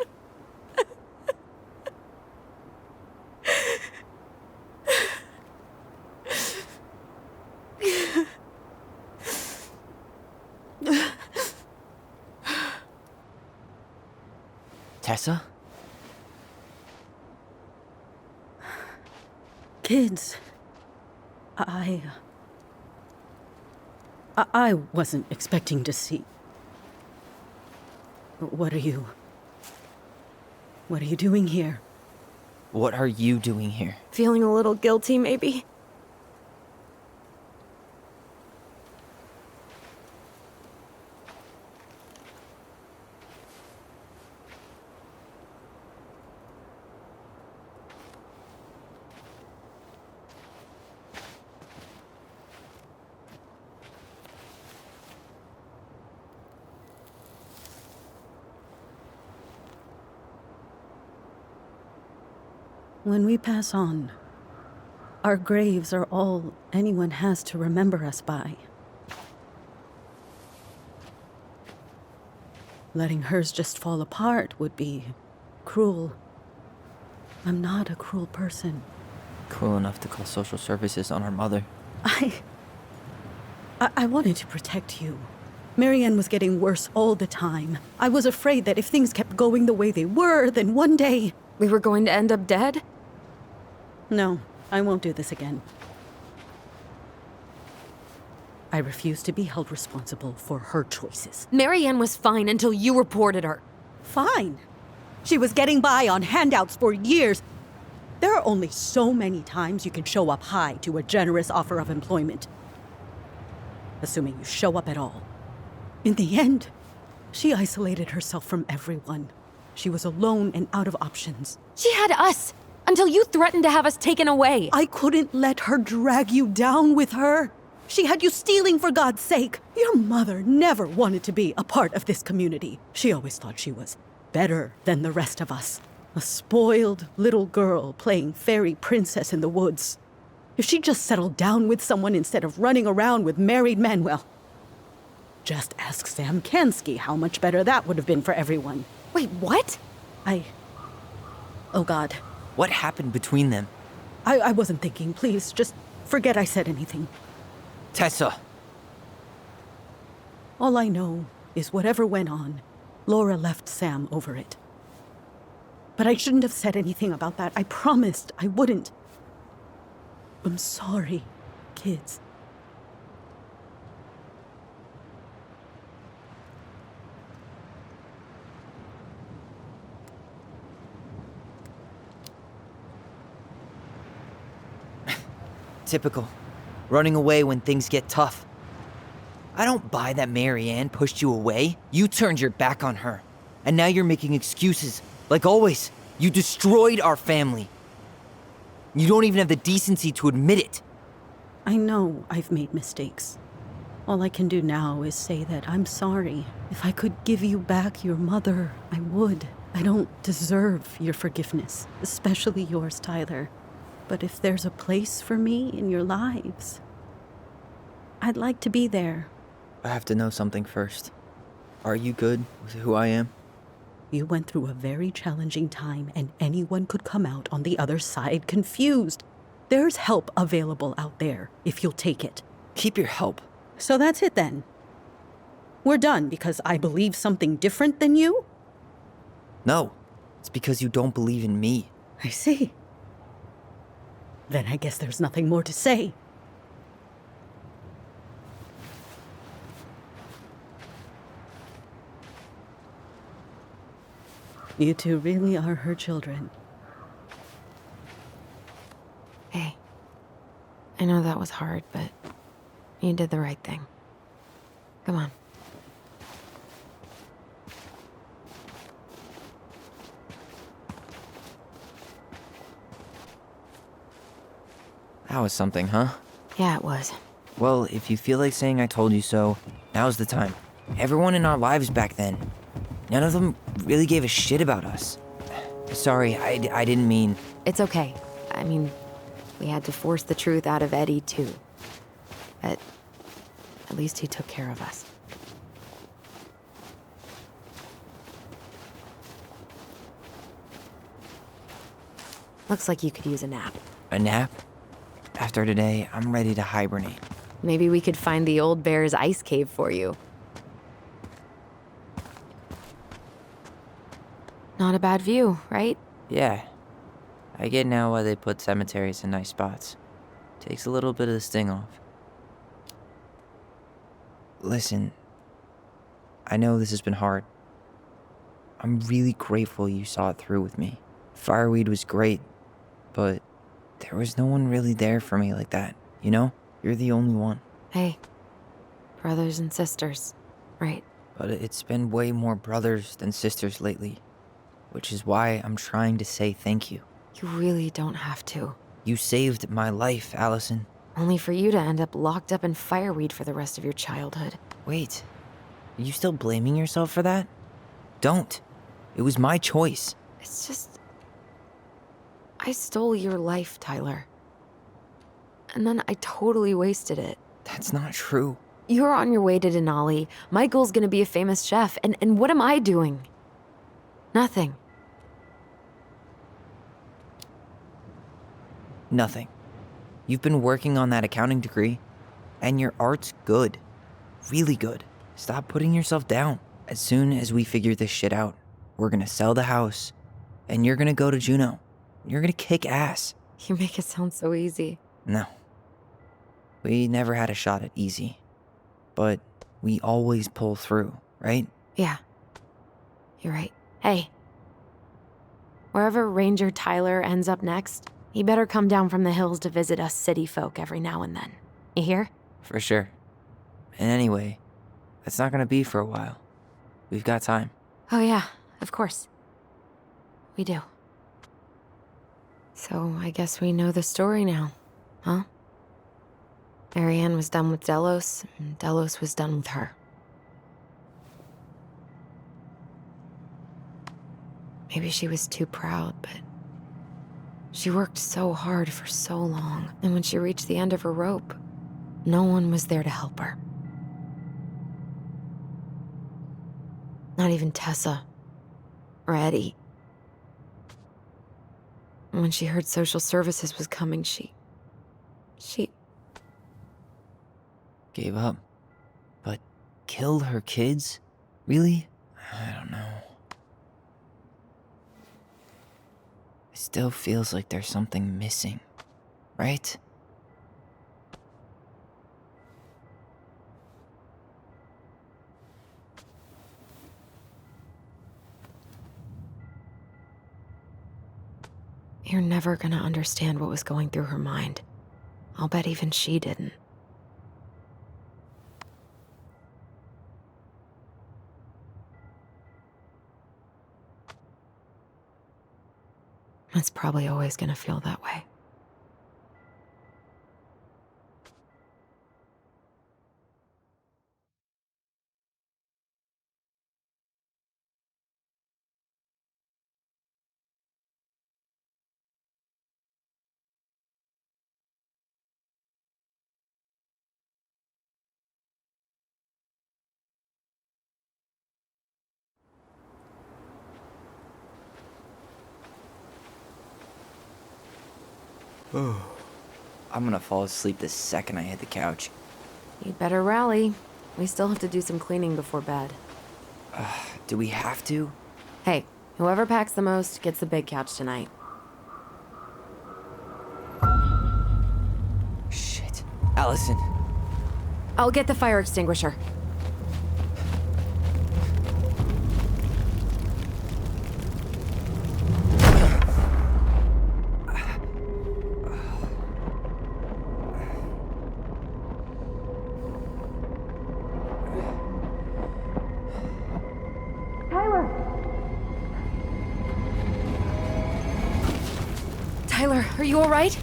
Tessa?
Kids, I wasn't expecting to see. What are you doing here?
What are you doing here?
Feeling a little guilty, maybe?
When we pass on, our graves are all anyone has to remember us by. Letting hers just fall apart would be cruel. I'm not a cruel person.
Cruel enough to call social services on our mother.
I wanted to protect you. Marianne was getting worse all the time. I was afraid that if things kept going the way they were, then one day...
We were going to end up dead?
No, I won't do this again. I refuse to be held responsible for her choices.
Marianne was fine until you reported her.
Fine. She was getting by on handouts for years. There are only so many times you can show up high to a generous offer of employment. Assuming you show up at all. In the end, she isolated herself from everyone. She was alone and out of options.
She had us until you threatened to have us taken away.
I couldn't let her drag you down with her. She had you stealing for God's sake. Your mother never wanted to be a part of this community. She always thought she was better than the rest of us. A spoiled little girl playing fairy princess in the woods. If she just settled down with someone instead of running around with married men, well, just ask Sam Kansky how much better that would have been for everyone.
Wait, what?
Oh God.
What happened between them?
I wasn't thinking. Please, just forget I said anything.
Tessa!
All I know is whatever went on, Laura left Sam over it. But I shouldn't have said anything about that. I promised I wouldn't. I'm sorry, kids.
Typical. Running away when things get tough. I don't buy that Marianne pushed you away. You turned your back on her. And now you're making excuses. Like always, you destroyed our family. You don't even have the decency to admit it.
I know I've made mistakes. All I can do now is say that I'm sorry. If I could give you back your mother, I would. I don't deserve your forgiveness, especially yours, Tyler. But if there's a place for me in your lives, I'd like to be there.
I have to know something first. Are you good with who I am?
You went through a very challenging time, and anyone could come out on the other side confused. There's help available out there, if you'll take it.
Keep your help.
So that's it then. We're done because I believe something different than you?
No, it's because you don't believe in me.
I see. Then I guess there's nothing more to say. You two really are her children.
Hey, I know that was hard, but you did the right thing. Come on.
That was something, huh?
Yeah, it was.
Well, if you feel like saying I told you so, now's the time. Everyone in our lives back then, none of them really gave a shit about us. Sorry, I didn't mean...
It's okay. I mean, we had to force the truth out of Eddie, too. But at least he took care of us. Looks like you could use a nap.
A nap? After today, I'm ready to hibernate.
Maybe we could find the old bear's ice cave for you. Not a bad view, right?
Yeah. I get now why they put cemeteries in nice spots. Takes a little bit of the sting off. Listen, I know this has been hard. I'm really grateful you saw it through with me. Fireweed was great, but there was no one really there for me like that, you know? You're the only one.
Hey, brothers and sisters, right?
But it's been way more brothers than sisters lately, which is why I'm trying to say thank you.
You really don't have to.
You saved my life, Alyson.
Only for you to end up locked up in fireweed for the rest of your childhood.
Wait, are you still blaming yourself for that? Don't. It was my choice.
It's just... I stole your life, Tyler. And then I totally wasted it.
That's not true.
You're on your way to Denali. Michael's gonna be a famous chef, and what am I doing? Nothing.
Nothing. You've been working on that accounting degree, and your art's good. Really good. Stop putting yourself down. As soon as we figure this shit out, we're gonna sell the house, and you're gonna go to Juneau. You're gonna kick ass.
You make it sound so easy.
No. We never had a shot at easy. but we always pull through, right?
Yeah. You're right. Hey. Wherever Ranger Tyler ends up next, he better come down from the hills to visit us city folk every now and then. You hear?
For sure. And anyway, that's not gonna be for a while. We've got time.
Oh yeah, of course. We do. So I guess we know the story now, huh? Marianne was done with Delos, and Delos was done with her. Maybe she was too proud, but she worked so hard for so long, and when she reached the end of her rope, no one was there to help her. Not even Tessa or Eddie. When she heard social services was coming, she
Gave up. But killed her kids? Really? I don't know. It still feels like there's something missing, right?
You're never gonna understand what was going through her mind. I'll bet even she didn't. It's probably always gonna feel that way.
I'm gonna fall asleep the second I hit the couch.
You'd better rally. We still have to do some cleaning before bed.
Do we have to?
Hey, whoever packs the most gets the big couch tonight.
Shit. Alyson.
I'll get the fire extinguisher. Tyler, are you all right?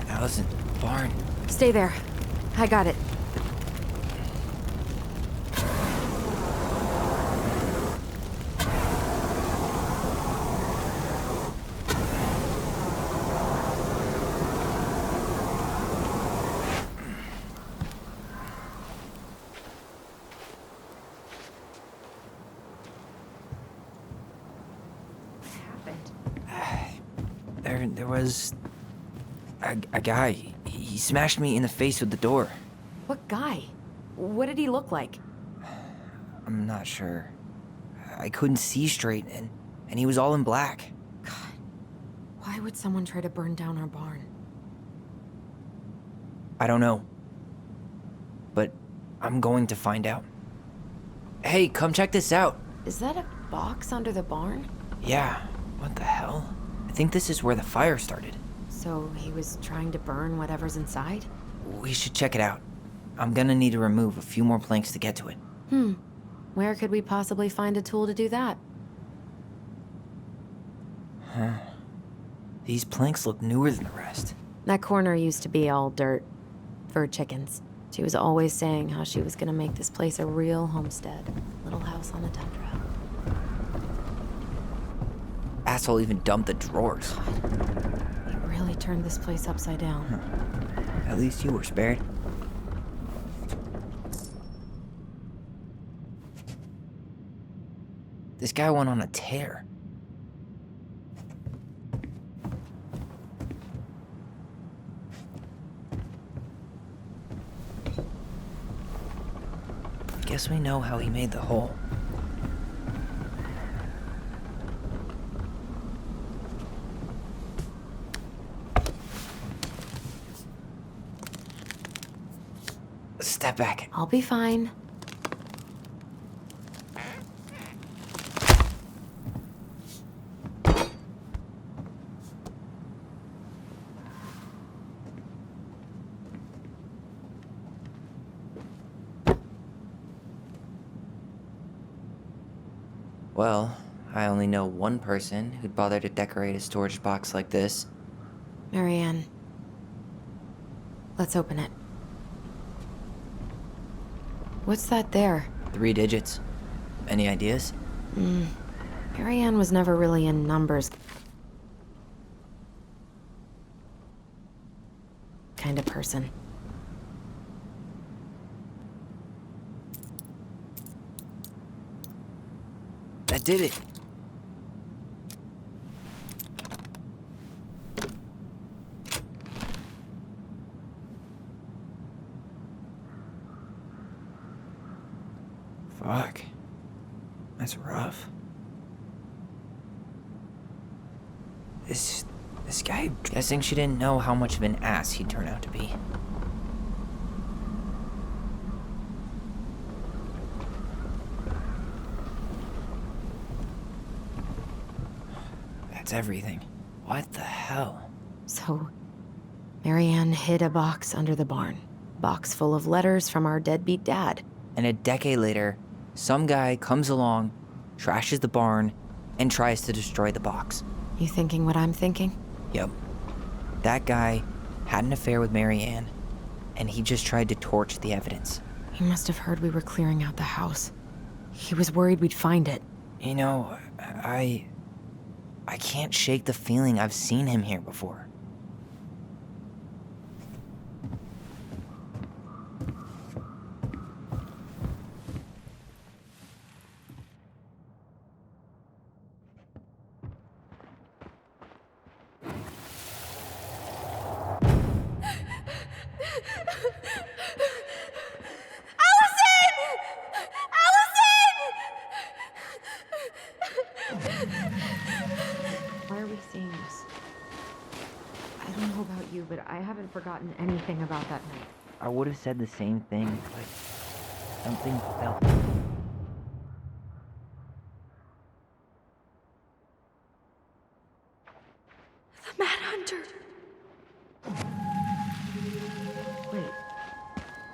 Alyson, barn.
Stay there. I got it.
There was a guy. He smashed me in the face with the door.
What guy? What did he look like?
I'm not sure. I couldn't see straight, and he was all in black.
God, why would someone try to burn down our barn?
I don't know. But I'm going to find out. Hey, come check this out.
Is that a box under the barn?
Yeah, what the hell? I think this is where the fire started.
So he was trying to burn whatever's inside?
We should check it out. I'm gonna need to remove a few more planks to get to it.
Where could we possibly find a tool to do that?
Huh. These planks look newer than the rest.
That corner used to be all dirt. For chickens. She was always saying how she was gonna make this place a real homestead. Little house on the tundra.
Asshole even dumped the drawers.
He really turned this place upside down.
At least you were spared. This guy went on a tear. Guess we know how he made the hole. Step back.
I'll be fine.
Well, I only know one person who'd bother to decorate a storage box like this.
Marianne. Let's open it. What's that there?
3 digits. Any ideas?
Marianne was never really in numbers. Kind of person.
That did it. Fuck. That's rough. This guy, guessing she didn't know how much of an ass he'd turn out to be. That's everything. What the hell?
So, Marianne hid a box under the barn. Box full of letters from our deadbeat dad.
And a decade later, some guy comes along, trashes the barn, and tries to destroy the box.
You thinking what I'm thinking?
Yep. That guy had an affair with Marianne, and he just tried to torch the evidence.
He must have heard we were clearing out the house. He was worried we'd find it.
You know, I can't shake the feeling I've seen him here before.
Why are we seeing this? I don't know about you, but I haven't forgotten anything about that night.
I would have said the same thing, but something felt.
The Mad Hunter.
Wait,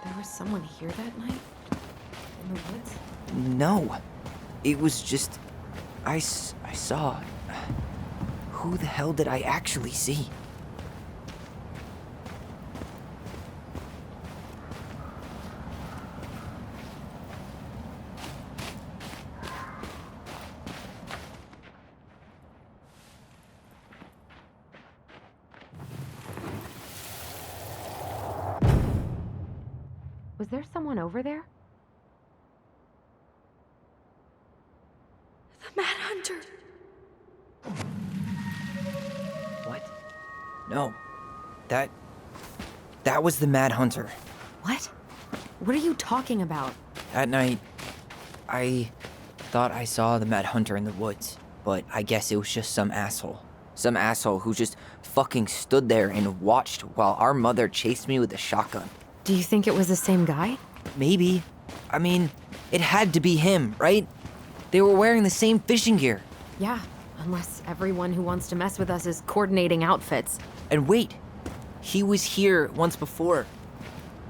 there was someone here that night? In the woods?
No. It was just... I saw... Who the hell did I actually see?
Was there someone over there?
The Mad Hunter.
What? No. That was the Mad Hunter.
What? What are you talking about?
That night, I thought I saw the Mad Hunter in the woods, but I guess it was just some asshole. Some asshole who just fucking stood there and watched while our mother chased me with a shotgun.
Do you think it was the same guy?
Maybe. I mean, it had to be him, right? They were wearing the same fishing gear.
Yeah, unless everyone who wants to mess with us is coordinating outfits.
And wait, he was here once before,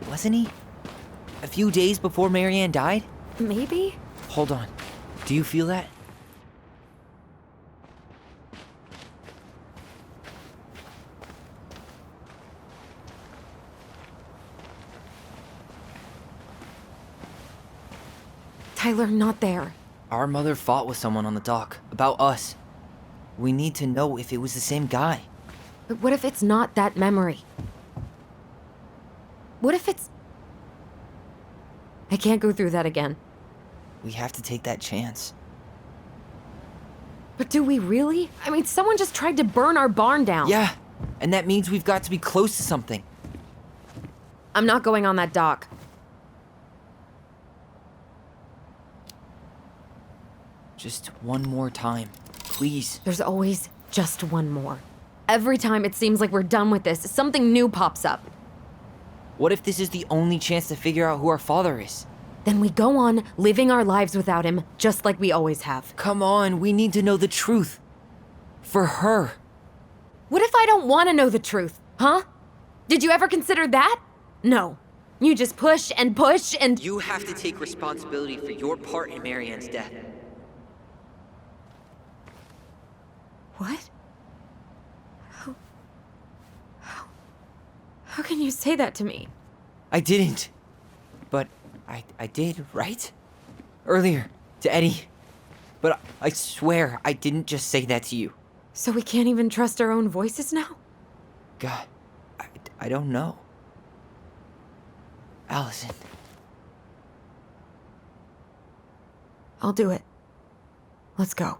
wasn't he? A few days before Marianne died?
Maybe?
Hold on. Do you feel that?
Tyler, not there.
Our mother fought with someone on the dock about us. We need to know if it was the same guy.
But what if it's not that memory? What if it's... I can't go through that again.
We have to take that chance.
But do we really? I mean, someone just tried to burn our barn down.
Yeah, and that means we've got to be close to something.
I'm not going on that dock.
Just one more time, please.
There's always just one more. Every time it seems like we're done with this, something new pops up.
What if this is the only chance to figure out who our father is?
Then we go on living our lives without him, just like we always have.
Come on, we need to know the truth. For her.
What if I don't want to know the truth, huh? Did you ever consider that? No. You just push and push and...
You have to take responsibility for your part in Marianne's death.
What? How can you say that to me?
I didn't. But I did, right? Earlier, to Eddie. But I swear I didn't just say that to you.
So we can't even trust our own voices now?
God, I don't know. Alyson.
I'll do it. Let's go.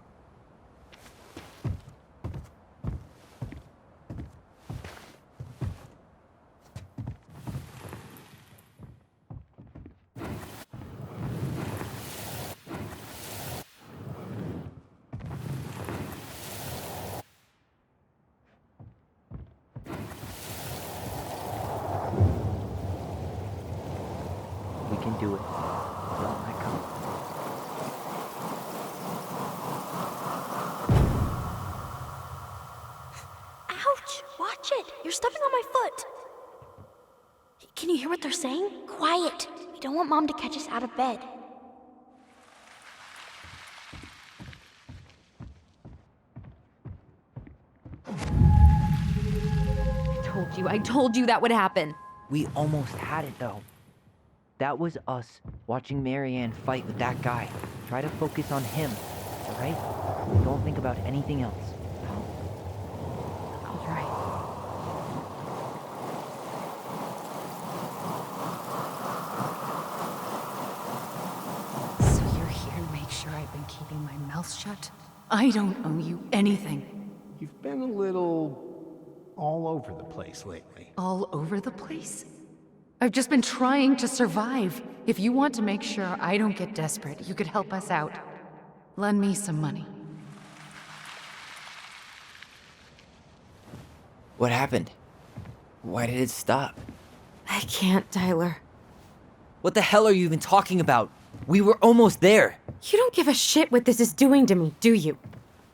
We can do it. Don't let go.
Ouch! Watch it! You're stepping on my foot! Can you hear what they're saying?
Quiet. We don't want Mom to catch us out of bed.
I told you that would happen.
We almost had it, though. That was us watching Marianne fight with that guy. Try to focus on him, alright? Don't think about anything else.
I'll try.
So you're here to make sure I've been keeping my mouth shut? I don't owe you anything.
You've been a little all over the place lately.
All over the place? I've just been trying to survive. If you want to make sure I don't get desperate, you could help us out. Lend me some money.
What happened? Why did it stop?
I can't, Tyler.
What the hell are you even talking about? We were almost there.
You don't give a shit what this is doing to me, do you?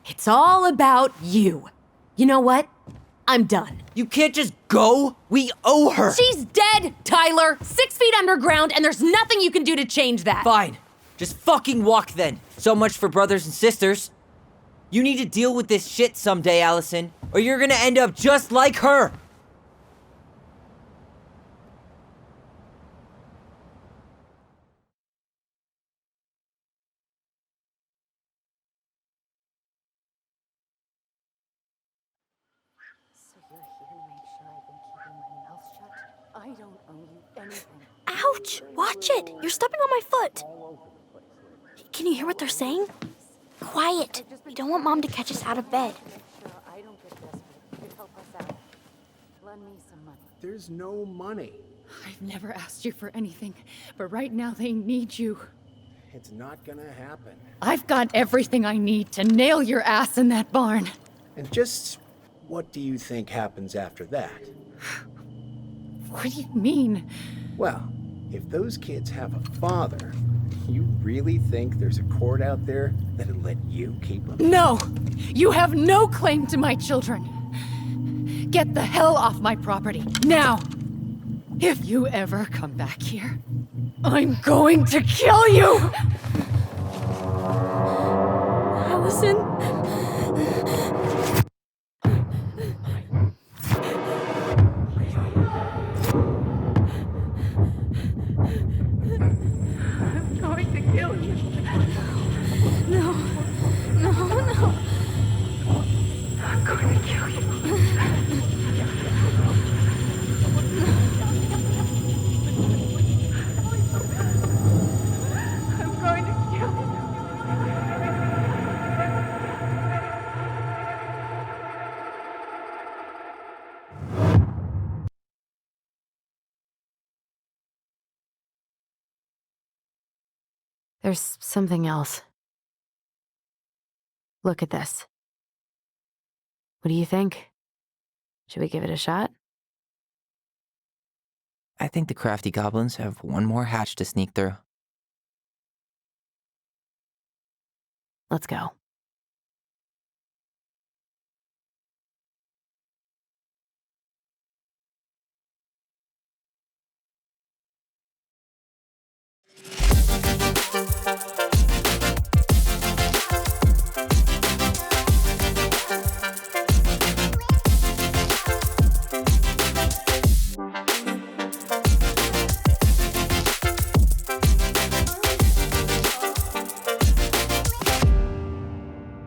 It's all about you. You know what? I'm done.
You can't just go. We owe her.
She's dead, Tyler! 6 feet underground, and there's nothing you can do to change that.
Fine. Just fucking walk then. So much for brothers and sisters. You need to deal with this shit someday, Alyson, or you're gonna end up just like her.
So you're here to make sure I've been keeping my mouth shut? I don't owe you anything.
Ouch! Watch it! You're stepping on my foot! Can you hear what they're saying?
Quiet. We don't want Mom to catch us out of bed.
Sure I don't get desperate. You could help us out. Lend me some money.
There's no money.
I've never asked you for anything, but right now they need you.
It's not gonna happen.
I've got everything I need to nail your ass in that barn.
And just what do you think happens after that?
What do you mean?
Well, if those kids have a father, you really think there's a court out there that'll let you keep them?
No! You have no claim to my children! Get the hell off my property, now! If you ever come back here, I'm going to kill you!
Alyson?
I'm going to kill you.
No.
I'm going to kill you. I'm going to kill you.
There's something else. Look at this. What do you think? Should we give it a shot?
I think the crafty goblins have one more hatch to sneak through.
Let's go.